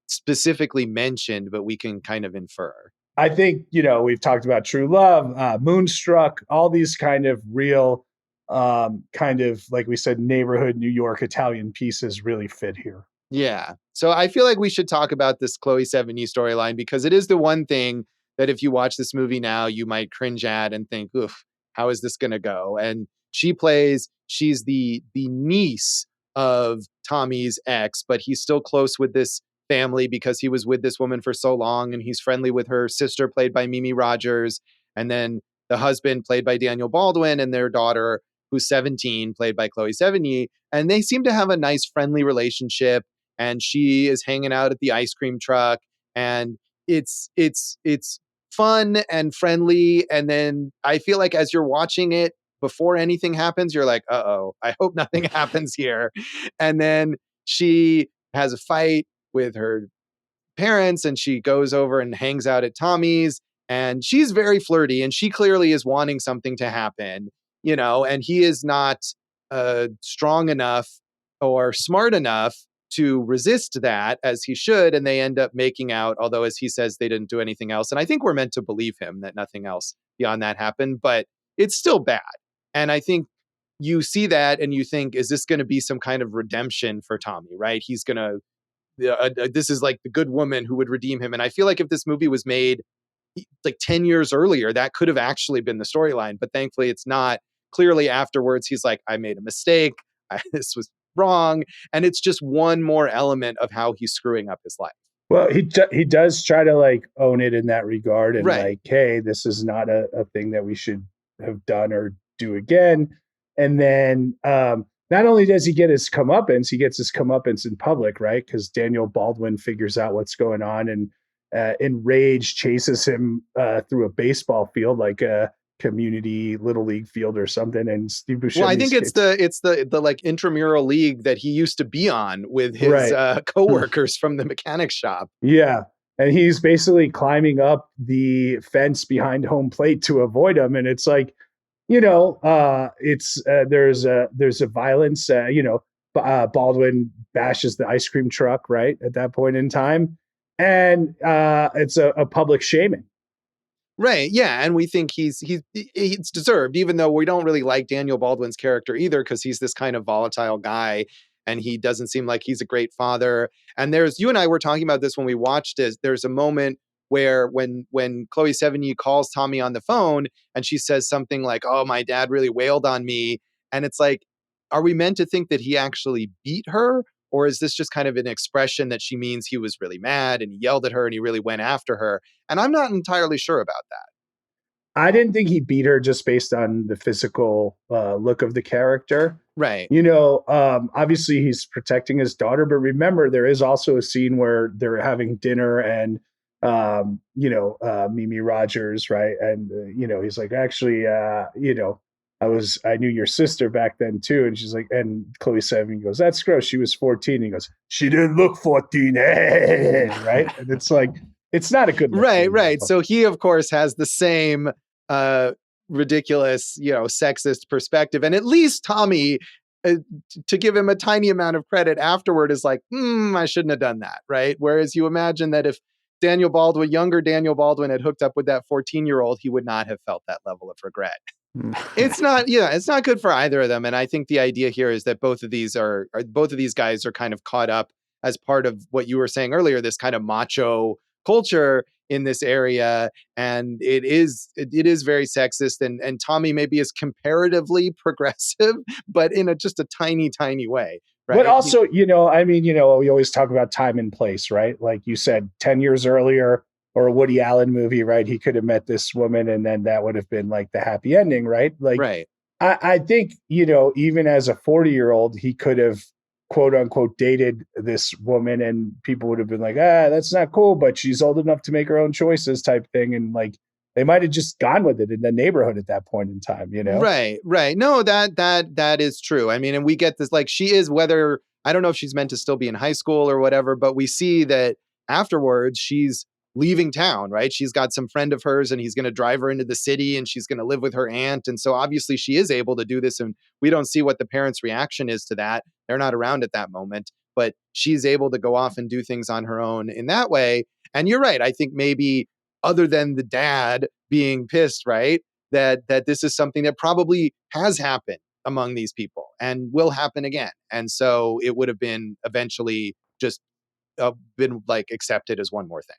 specifically mentioned, but we can kind of infer.
I think, we've talked about True Love, Moonstruck, all these kind of real, kind of, like we said, neighborhood New York Italian pieces really fit here.
Yeah. So I feel like we should talk about this Chloë Sevigny storyline because it is the one thing that if you watch this movie now, you might cringe at and think, "Oof, how is this going to go?" And she's the niece of Tommy's ex, but he's still close with this family because he was with this woman for so long and he's friendly with her sister played by Mimi Rogers, and then the husband played by Daniel Baldwin, and their daughter who's 17 played by Chloë Sevigny, and they seem to have a nice friendly relationship, and she is hanging out at the ice cream truck and it's fun and friendly. And then I feel like as you're watching it before anything happens, you're like, "Uh-oh, I hope nothing happens here." And then she has a fight with her parents and she goes over and hangs out at Tommy's, and she's very flirty and she clearly is wanting something to happen, and he is not strong enough or smart enough to resist that as he should. And they end up making out, although as he says, they didn't do anything else. And I think we're meant to believe him that nothing else beyond that happened, but it's still bad. And I think you see that and you think, is this going to be some kind of redemption for Tommy, right? He's going to, this is like the good woman who would redeem him. And I feel like if this movie was made like 10 years earlier, that could have actually been the storyline, but thankfully it's not. Clearly afterwards, he's like, "I made a mistake. This was wrong." And it's just one more element of how he's screwing up his life.
Well, he does try to like own it in that regard and like, "Hey, this is not a thing that we should have done or do again." And then not only does he get his comeuppance, he gets his comeuppance in public, right? Because Daniel Baldwin figures out what's going on and enraged chases him through a baseball field, like a community little league field or something. And Steve Buscemi.
Well, I think it's the like intramural league that he used to be on with his coworkers from the mechanic shop.
Yeah. And he's basically climbing up the fence behind home plate to avoid him. And it's like, it's there's a violence, Baldwin bashes the ice cream truck, right, at that point in time. And it's a public shaming.
Right. Yeah. And we think he's deserved, even though we don't really like Daniel Baldwin's character either, because he's this kind of volatile guy and he doesn't seem like he's a great father. And you and I were talking about this when we watched it. There's a moment where when Chloë Sevigny calls Tommy on the phone and she says something like, "Oh, my dad really wailed on me." And it's like, are we meant to think that he actually beat her? Or is this just kind of an expression that she means he was really mad and he yelled at her and he really went after her? And I'm not entirely sure about that.
I didn't think he beat her just based on the physical look of the character.
Right.
Obviously he's protecting his daughter, but remember there is also a scene where they're having dinner and, Mimi Rogers, right? And, he's like, actually, I knew your sister back then too. And she's like, and Chloë Sevigny goes, "That's gross. She was 14. And he goes, "She didn't look 14. Right. And it's like, it's not a good look.
Right. So he, of course, has the same ridiculous, sexist perspective. And at least Tommy, to give him a tiny amount of credit afterward, is like, I shouldn't have done that. Right. Whereas you imagine that if younger Daniel Baldwin had hooked up with that 14-year-old, he would not have felt that level of regret. It's not good for either of them. And I think the idea here is that both of these guys are kind of caught up as part of what you were saying earlier, this kind of macho culture in this area. And it is very sexist. And Tommy maybe is comparatively progressive, but in just a tiny, tiny way. Right?
But also, we always talk about time and place, right? Like you said, 10 years earlier, or a Woody Allen movie, right? He could have met this woman and then that would have been like the happy ending, right? Like,
right.
I think, even as a 40-year-old, he could have quote unquote dated this woman and people would have been like, that's not cool, but she's old enough to make her own choices type thing. And like, they might have just gone with it in the neighborhood at that point in time,
Right. No, that is true. I mean, and we get this, like, she is, whether, I don't know if she's meant to still be in high school or whatever, but we see that afterwards she's leaving town, right? She's got some friend of hers and he's going to drive her into the city and she's going to live with her aunt. And so obviously she is able to do this. And we don't see what the parents' reaction is to that. They're not around at that moment, but she's able to go off and do things on her own in that way. And you're right. I think maybe other than the dad being pissed, right, that this is something that probably has happened among these people and will happen again. And so it would have been eventually just been like accepted as one more thing.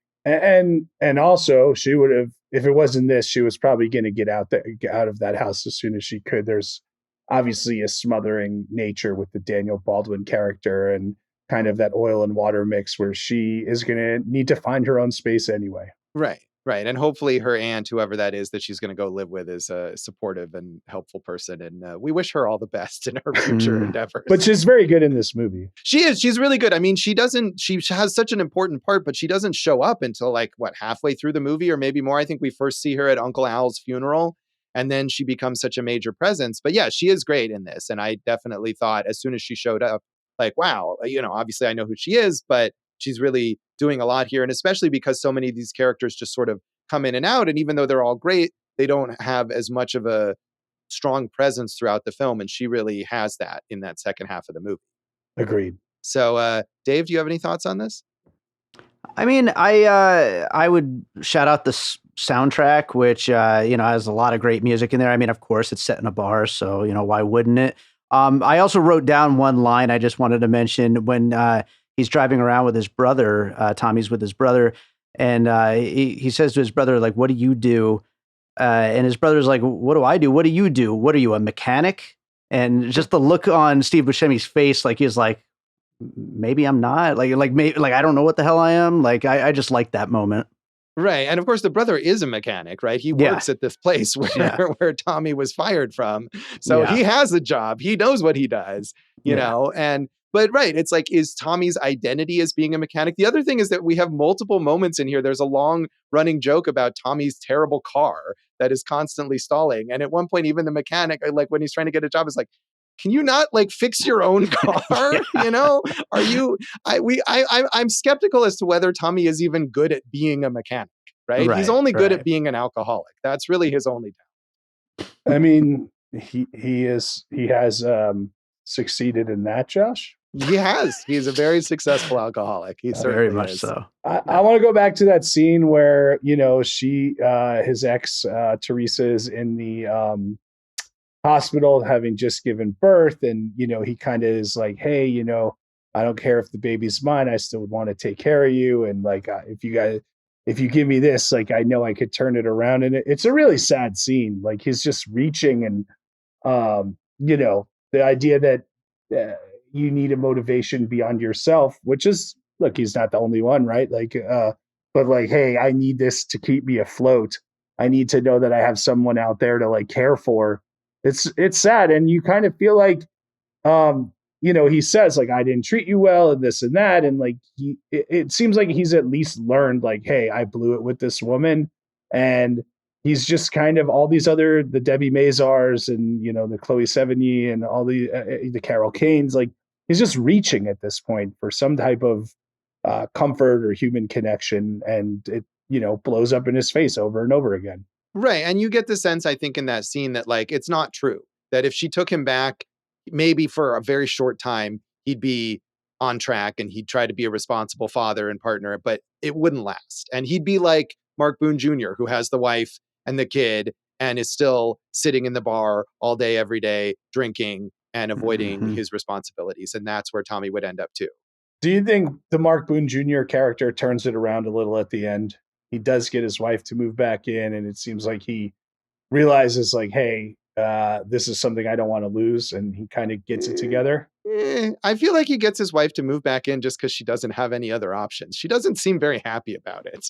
And also she would have, if it wasn't this, she was probably going to get out of that house as soon as she could. There's obviously a smothering nature with the Daniel Baldwin character and kind of that oil and water mix where she is going to need to find her own space anyway.
Right. And hopefully her aunt, whoever that is that she's going to go live with, is a supportive and helpful person. And we wish her all the best in her future endeavors.
But she's very good in this movie.
She is. She's really good. I mean, she has such an important part, but she doesn't show up until halfway through the movie or maybe more. I think we first see her at Uncle Al's funeral and then she becomes such a major presence. But yeah, she is great in this. And I definitely thought as soon as she showed up, like, wow, obviously I know who she is, but she's really doing a lot here. And especially because so many of these characters just sort of come in and out. And even though they're all great, they don't have as much of a strong presence throughout the film. And she really has that in that second half of the movie.
Agreed.
So, Dave, do you have any thoughts on this?
I mean, I would shout out the soundtrack, which, has a lot of great music in there. I mean, of course, it's set in a bar, so, why wouldn't it? I also wrote down one line I just wanted to mention when he's driving around with his brother. Tommy's with his brother, and he says to his brother, like, "What do you do?" And his brother's like, "What do I do? What do you do? What are you, a mechanic?" And just the look on Steve Buscemi's face, like he's like, "Maybe I'm not. Maybe I don't know what the hell I am." Like I just like that moment.
Right. And of course, the brother is a mechanic, right? He works at this place where Tommy was fired from. So he has a job. He knows what he does, you know, but right. It's like, is Tommy's identity as being a mechanic? The other thing is that we have multiple moments in here. There's a long running joke about Tommy's terrible car that is constantly stalling. And at one point, even the mechanic, like when he's trying to get a job, is like, can you not fix your own car? Are you, I'm skeptical as to whether Tommy is even good at being a mechanic, right? He's only good at being an alcoholic. That's really his only talent.
I mean, he has succeeded in that, Josh?
He has. He's a very successful alcoholic. He certainly
very much
is.
So.
I want to go back to that scene where, she, his ex, Teresa, is in the hospital having just given birth. And, he kind of is like, hey, I don't care if the baby's mine. I still would want to take care of you. And like, if you give me this, like, I know I could turn it around. And it's a really sad scene. Like he's just reaching and, the idea that you need a motivation beyond yourself, which is, look, he's not the only one, right? Like, but like, hey, I need this to keep me afloat. I need to know that I have someone out there to like care for. It's sad. And you kind of feel like, he says like, I didn't treat you well and this and that. And like, it seems like he's at least learned like, hey, I blew it with this woman. And he's just kind of all these other, the Debbie Mazars and, the Chloë Sevigny and all the Carol Kanes, like he's just reaching at this point for some type of comfort or human connection. And it, blows up in his face over and over again.
Right. And you get the sense, I think, in that scene that like, it's not true, that if she took him back, maybe for a very short time, he'd be on track and he'd try to be a responsible father and partner, but it wouldn't last. And he'd be like Mark Boone Jr., who has the wife and the kid and is still sitting in the bar all day, every day, drinking and avoiding his responsibilities. And that's where Tommy would end up too.
Do you think the Mark Boone Jr. character turns it around a little at the end? He does get his wife to move back in, and it seems like he realizes like, hey, this is something I don't want to lose. And he kind of gets it together.
I feel like he gets his wife to move back in just because she doesn't have any other options. She doesn't seem very happy about it.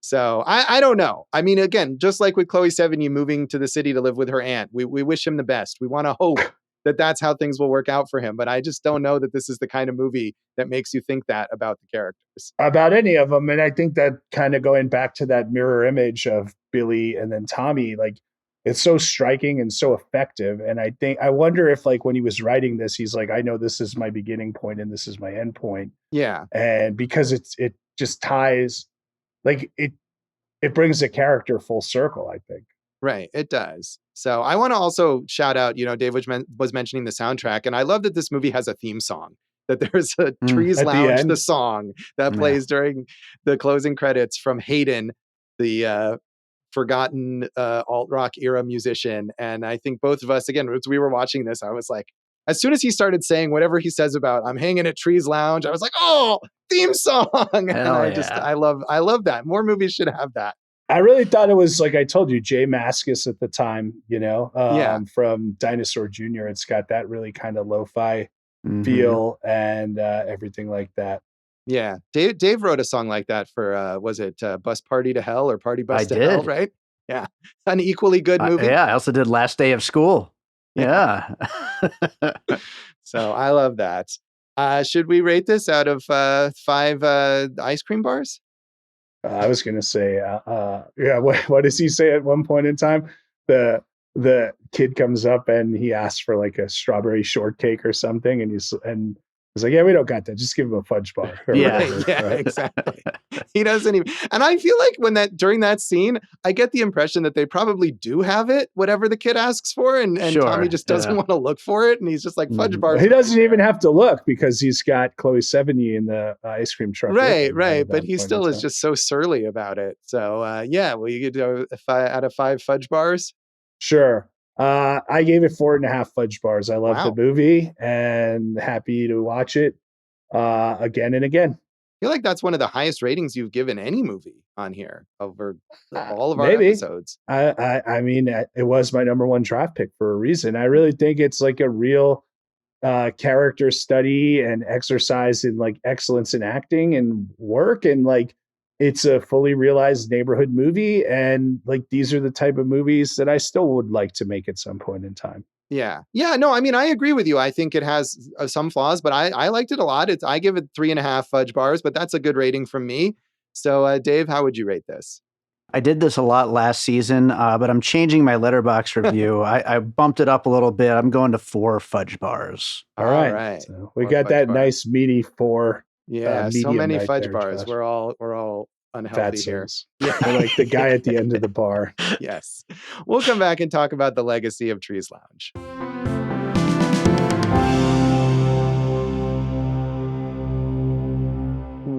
So I don't know. I mean, again, just like with Chloë Sevigny moving to the city to live with her aunt, we wish him the best. We want to hope that that's how things will work out for him. But I just don't know that this is the kind of movie that makes you think that about the characters.
About any of them. And I think that kind of going back to that mirror image of Billy and then Tommy, like it's so striking and so effective. And I wonder if like when he was writing this, he's like, I know this is my beginning point and this is my end point.
Yeah.
And because it just ties, like it brings the character full circle, I think.
Right, it does. So I want to also shout out, Dave was mentioning the soundtrack, and I love that this movie has a theme song, that there's a Trees Lounge, the song that plays during the closing credits from Hayden, the forgotten alt-rock era musician. And I think both of us, again, as we were watching this, I was like, as soon as he started saying whatever he says about I'm hanging at Trees Lounge, I was like, oh, theme song. And I love that. More movies should have that.
I really thought it was, like I told you, Jay Mascis at the time, from Dinosaur Jr. It's got that really kind of lo-fi feel and everything like that.
Yeah. Dave wrote a song like that for, was it Bus Party to Hell or Party Bus to Hell, right? Yeah. An equally good movie.
I also did Last Day of School. Yeah.
So I love that. Should we rate this out of 5 ice cream bars?
I was going to say, what does he say at one point in time? The kid comes up and he asks for like a strawberry shortcake or something. And he's like, yeah, we don't got that. Just give him a fudge bar.
Exactly. He doesn't even, and I feel like during that scene, I get the impression that they probably do have it, whatever the kid asks for. And Tommy just doesn't want to look for it. And he's just like, fudge bars.
He doesn't even have to look because he's got Chloë Sevigny in the ice cream truck.
Right. But he still is just so surly about it. So well, you could do out of 5 fudge bars.
Sure. I gave it 4.5 fudge bars. I love the movie and happy to watch it again and again.
I feel like that's one of the highest ratings you've given any movie on here over all of our episodes.
I mean, it was my number 1 draft pick for a reason. I really think it's like a real character study and exercise in like excellence in acting and work, and like it's a fully realized neighborhood movie. And like, these are the type of movies that I still would like to make at some point in time.
Yeah. No, I mean, I agree with you. I think it has some flaws, but I liked it a lot. I give it 3.5 fudge bars, but that's a good rating from me. So Dave, how would you rate this?
I did this a lot last season, but I'm changing my Letterboxd review. I bumped it up a little bit. I'm going to 4 fudge bars.
All right. So we got that nice meaty 4.
Yeah, so many fudge bars. Josh. We're all unhealthy here.
Yeah, we're like the guy at the end of the bar.
Yes. We'll come back and talk about the legacy of Trees Lounge.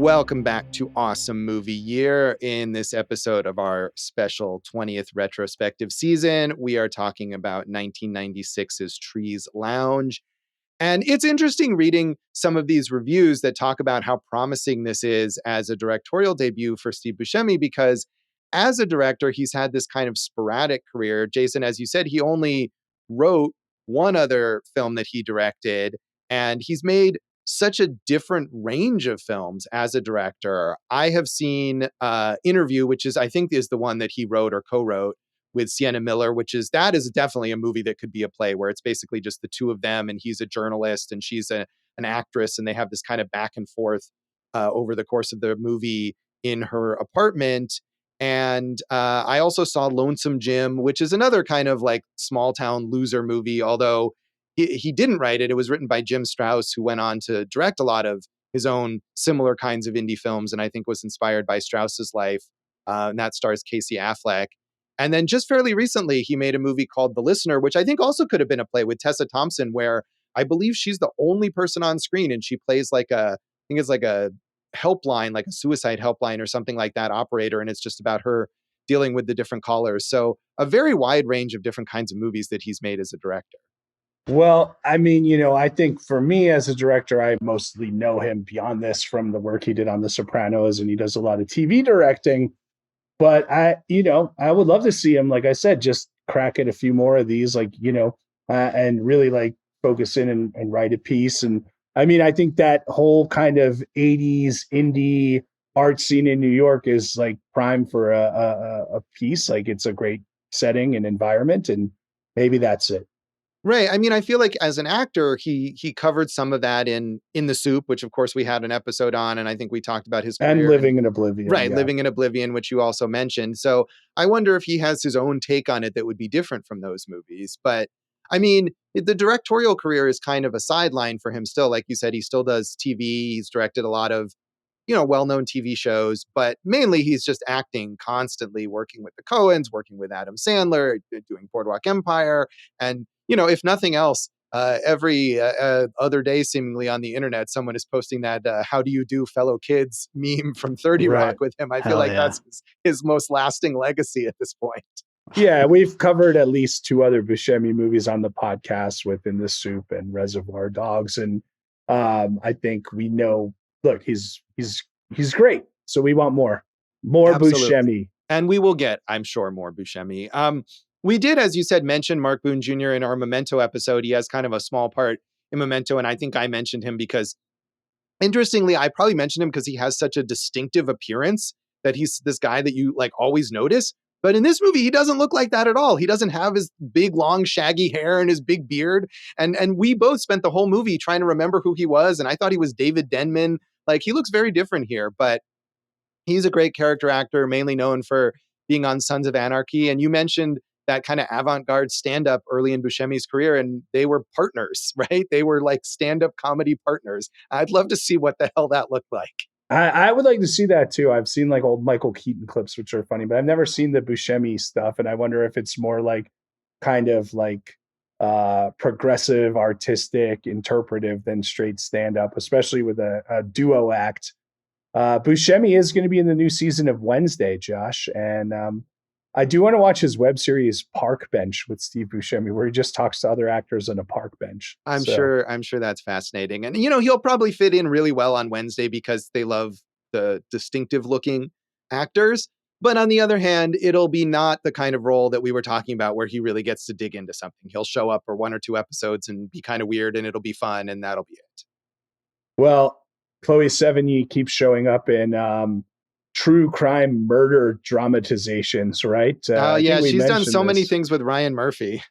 Welcome back to Awesome Movie Year. In this episode of our special 20th retrospective season, we are talking about 1996's Trees Lounge. And it's interesting reading some of these reviews that talk about how promising this is as a directorial debut for Steve Buscemi, because as a director, he's had this kind of sporadic career. Jason, as you said, he only wrote one other film that he directed, and he's made such a different range of films as a director. I have seen Interview, which I think is the one that he wrote or co-wrote with Sienna Miller, that is definitely a movie that could be a play where it's basically just the two of them, and he's a journalist and she's an actress, and they have this kind of back and forth over the course of the movie in her apartment. And I also saw Lonesome Jim, which is another kind of like small town loser movie, although he didn't write it. It was written by Jim Strauss, who went on to direct a lot of his own similar kinds of indie films, and I think was inspired by Strauss's life. And that stars Casey Affleck. And then just fairly recently, he made a movie called The Listener, which I think also could have been a play with Tessa Thompson, where I believe she's the only person on screen, and she plays I think it's like a helpline, like a suicide helpline or something like that operator. And it's just about her dealing with the different callers. So a very wide range of different kinds of movies that he's made as a director.
Well, I mean, I think for me as a director, I mostly know him beyond this from the work he did on The Sopranos, and he does a lot of TV directing. But I would love to see him, like I said, just crack at a few more of these, and really like focus in and write a piece. And I mean, I think that whole kind of 80s indie art scene in New York is like prime for a piece. Like it's a great setting and environment, and maybe that's it.
Right. I mean, I feel like as an actor, he covered some of that in The Soup, which of course we had an episode on, and I think we talked about his career.
And Living in Oblivion.
Right, yeah. Living in Oblivion, which you also mentioned. So I wonder if he has his own take on it that would be different from those movies. But I mean, the directorial career is kind of a sideline for him still. Like you said, he still does TV. He's directed a lot of well-known TV shows, but mainly he's just acting constantly, working with the Coens, working with Adam Sandler, doing Boardwalk Empire. And, if nothing else, every other day, seemingly on the internet, someone is posting that how do you do fellow kids meme from 30 Rock with him. I feel like that's his most lasting legacy at this point.
Yeah, we've covered at least two other Buscemi movies on the podcast within The Soup and Reservoir Dogs. And I think we know, look, he's great. So we want more
Absolutely.
Buscemi.
And we will get, I'm sure, more Buscemi. We did, as you said, mention Mark Boone Jr. in our Memento episode. He has kind of a small part in Memento. And I think I mentioned him because, interestingly, I probably mentioned him because he has such a distinctive appearance that he's this guy that you like always notice. But in this movie, he doesn't look like that at all. He doesn't have his big, long, shaggy hair and his big beard. And we both spent the whole movie trying to remember who he was. And I thought he was David Denman. Like, he looks very different here, but he's a great character actor, mainly known for being on Sons of Anarchy. And you mentioned that kind of avant-garde stand-up early in Buscemi's career, and they were partners, right? They were like stand-up comedy partners. I'd love to see what the hell that looked like.
I would like to see that too. I've seen like old Michael Keaton clips, which are funny, but I've never seen the Buscemi stuff. And I wonder if it's more like kind of like progressive, artistic, interpretive than straight stand-up, especially with a duo act. Buscemi is going to be in the new season of Wednesday, Josh. And I do want to watch his web series Park Bench with Steve Buscemi, where he just talks to other actors on a park bench.
I'm sure that's fascinating. And, he'll probably fit in really well on Wednesday because they love the distinctive looking actors. But on the other hand, it'll be not the kind of role that we were talking about where he really gets to dig into something. He'll show up for one or two episodes and be kind of weird, and it'll be fun, and that'll be it.
Well, Chloë Sevigny keeps showing up in true crime murder dramatizations, right?
Yeah, she's done so many things with Ryan Murphy.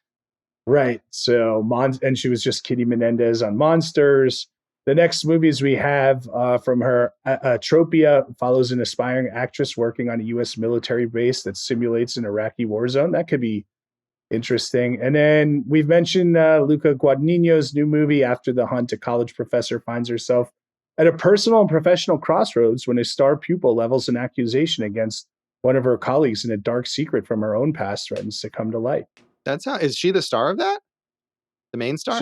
Right. So, and she was just Kitty Menendez on Monsters. The next movies we have from her, Atropia follows an aspiring actress working on a U.S. military base that simulates an Iraqi war zone. That could be interesting. And then we've mentioned Luca Guadagnino's new movie, After the Hunt. A college professor finds herself at a personal and professional crossroads when a star pupil levels an accusation against one of her colleagues, and a dark secret from her own past threatens to come to light.
Is she the star of that? The main star?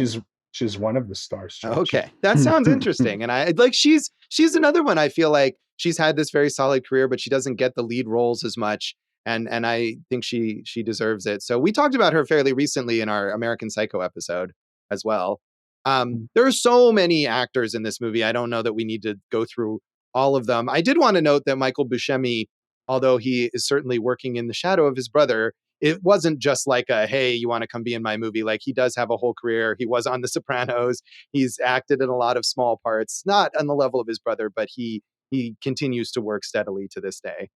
She's one of the stars. Josh.
Okay, that sounds interesting. And I like she's another one. I feel like she's had this very solid career, but she doesn't get the lead roles as much. And I think she deserves it. So we talked about her fairly recently in our American Psycho episode as well. There are so many actors in this movie. I don't know that we need to go through all of them. I did want to note that Michael Buscemi, although he is certainly working in the shadow of his brother, it wasn't just like a, hey, you want to come be in my movie? Like, he does have a whole career. He was on The Sopranos. He's acted in a lot of small parts, not on the level of his brother, but he continues to work steadily to this day.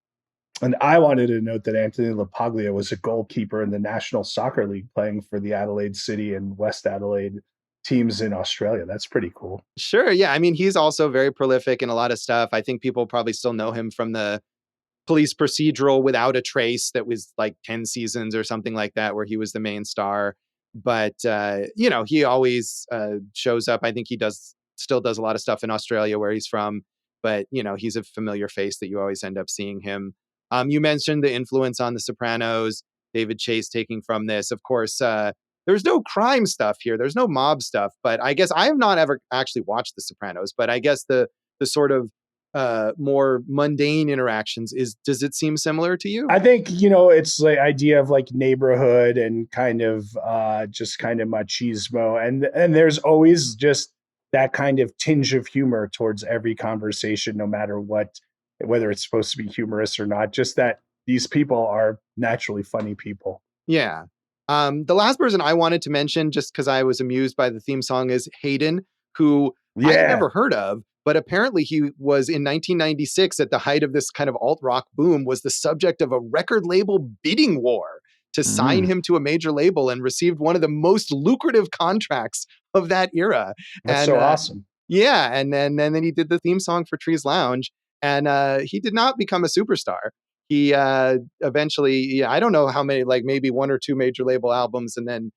And I wanted to note that Anthony LaPaglia was a goalkeeper in the National Soccer League, playing for the Adelaide City and West Adelaide teams in Australia. That's pretty cool.
Sure. Yeah. I mean, he's also very prolific in a lot of stuff. I think people probably still know him from the police procedural Without a Trace that was like 10 seasons or something like that, where he was the main star. But, he always shows up. I think he still does a lot of stuff in Australia where he's from. But, he's a familiar face that you always end up seeing him. You mentioned the influence on The Sopranos, David Chase taking from this. Of course, there's no crime stuff here. There's no mob stuff. But I guess I have not ever actually watched The Sopranos. But I guess the sort of more mundane interactions does it seem similar to you?
I think, it's the idea of like neighborhood and kind of just kind of machismo. And there's always just that kind of tinge of humor towards every conversation, no matter whether it's supposed to be humorous or not, just that these people are naturally funny people.
Yeah. The last person I wanted to mention, just because I was amused by the theme song, is Hayden, who I had never heard of, but apparently he was in 1996 at the height of this kind of alt rock boom, was the subject of a record label bidding war to sign him to a major label, and received one of the most lucrative contracts of that era.
That's so awesome.
Yeah. And then he did the theme song for Trees Lounge, and he did not become a superstar. He eventually, I don't know how many, like maybe one or two major label albums, and then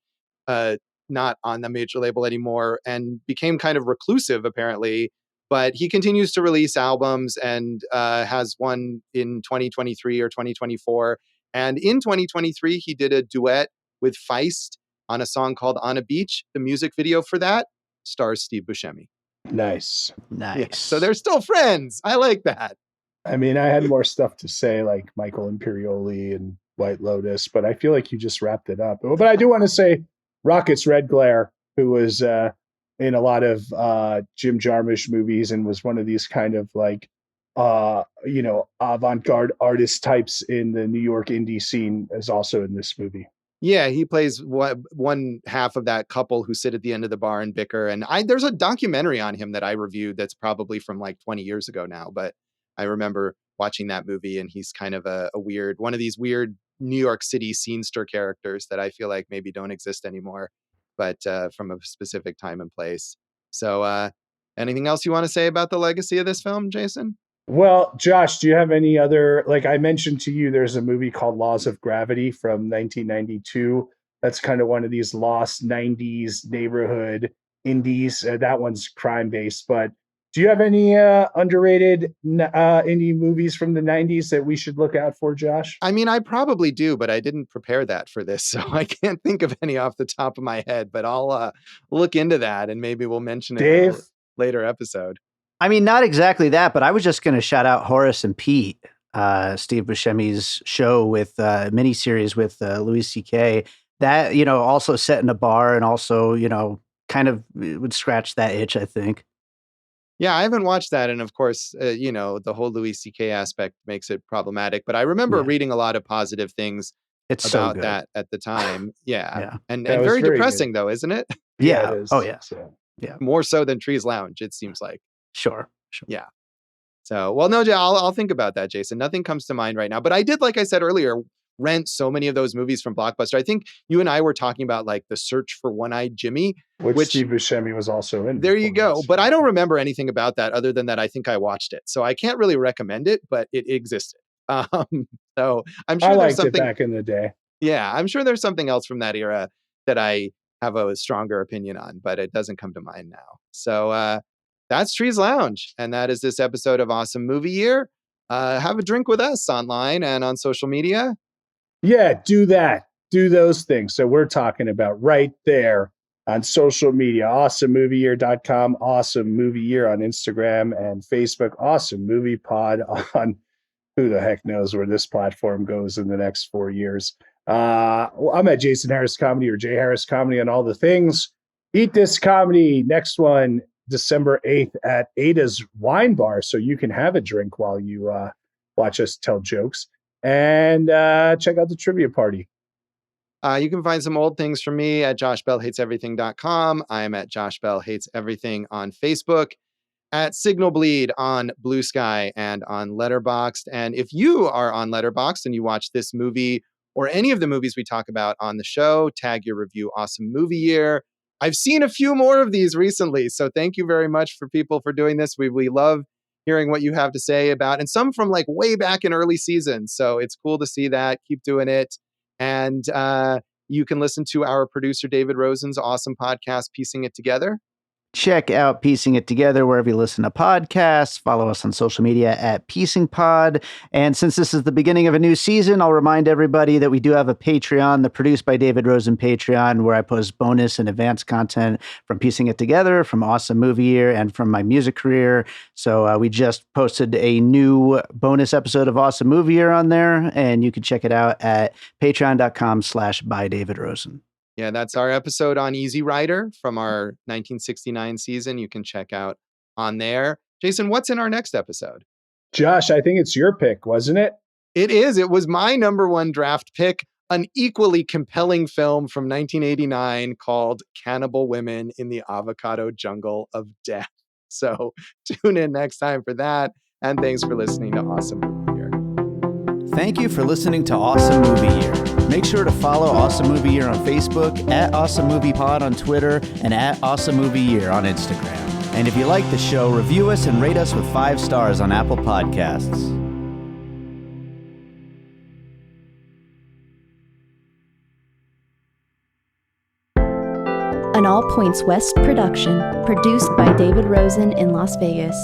not on the major label anymore, and became kind of reclusive apparently. But he continues to release albums, and has one in 2023 or 2024. And in 2023, he did a duet with Feist on a song called On a Beach. The music video for that stars Steve Buscemi.
Nice.
Yeah, so they're still friends. I like that.
I mean, I had more stuff to say, like Michael Imperioli and White Lotus, but I feel like you just wrapped it up. But I do want to say Rocket's Red Glare, who was in a lot of Jim Jarmusch movies and was one of these kind of like, avant-garde artist types in the New York indie scene, is also in this movie.
Yeah, he plays one half of that couple who sit at the end of the bar and bicker. And there's a documentary on him that I reviewed that's probably from like 20 years ago now, but I remember watching that movie, and he's kind of a weird, one of these weird New York City scenester characters that I feel like maybe don't exist anymore, but from a specific time and place. So anything else you want to say about the legacy of this film, Jason?
Well, Josh, do you have any other, like I mentioned to you, there's a movie called Laws of Gravity from 1992. That's kind of one of these lost 90s neighborhood indies. That one's crime-based, but do you have any underrated indie movies from the 90s that we should look out for, Josh?
I mean, I probably do, but I didn't prepare that for this, so I can't think of any off the top of my head, but I'll look into that, and maybe we'll mention it in a later episode.
I mean, not exactly that, but I was just going to shout out Horace and Pete, Steve Buscemi's show with miniseries with Louis C.K. That, also set in a bar, and also, kind of would scratch that itch, I think.
Yeah, I haven't watched that. And of course, the whole Louis C.K. aspect makes it problematic. But I remember reading a lot of positive things about that at the time. Yeah. And very depressing, though, isn't it?
Yeah. It is. Oh, yeah. So,
yeah. More so than Trees Lounge, it seems like.
Sure.
Yeah. So, well, no, I'll think about that, Jason. Nothing comes to mind right now. But I did, like I said earlier, rent so many of those movies from Blockbuster. I think you and I were talking about like The Search for One-Eyed Jimmy,
which Steve Buscemi was also in.
There you go. But I don't remember anything about that other than that I think I watched it. So I can't really recommend it, but it existed. So I'm sure
I
there's
liked
something
it back in the day.
Yeah, I'm sure there's something else from that era that I have a stronger opinion on, but it doesn't come to mind now. So that's Trees Lounge, and that is this episode of Awesome Movie Year. Have a drink with us online and on social media.
Yeah, do that. Do those things. So we're talking about right there on social media, awesomemovieyear.com, Awesome Movie Year on Instagram and Facebook, Awesome Movie Pod on who the heck knows where this platform goes in the next 4 years. I'm at Jason Harris Comedy or Jay Harris Comedy on all the things. Eat This Comedy, next one, December 8th at Ada's Wine Bar, so you can have a drink while you watch us tell jokes. And check out the trivia party.
You can find some old things from me at joshbellhateseverything.com. I'm at Josh Bell Hates Everything on Facebook, at Signal Bleed on Blue Sky and on Letterboxd. And if you are on Letterboxd and you watch this movie or any of the movies we talk about on the show, tag your review Awesome Movie Year. I've seen a few more of these recently, so thank you very much for people for doing this. We love hearing what you have to say about, and some from like way back in early seasons. So it's cool to see that. Keep doing it. And you can listen to our producer, David Rosen's awesome podcast, Piecing It Together.
Check out Piecing It Together wherever you listen to podcasts. Follow us on social media at Piecing Pod. And since this is the beginning of a new season, I'll remind everybody that we do have a Patreon, the Produced by David Rosen Patreon, where I post bonus and advanced content from Piecing It Together, from Awesome Movie Year, and from my music career. So we just posted a new bonus episode of Awesome Movie Year on there, and you can check it out at patreon.com/bydavidrosen.
Yeah, that's our episode on Easy Rider from our 1969 season. You can check out on there. Jason, what's in our next episode?
Josh, I think it's your pick, wasn't it?
It is. It was my number one draft pick, an equally compelling film from 1989 called Cannibal Women in the Avocado Jungle of Death. So tune in next time for that. And thanks for listening to Awesome Movie Year.
Thank you for listening to Awesome Movie Year. Make sure to follow Awesome Movie Year on Facebook, at Awesome Movie Pod on Twitter, and at Awesome Movie Year on Instagram. And if you like the show, review us and rate us with 5 stars on Apple Podcasts.
An All Points West production, produced by David Rosen in Las Vegas.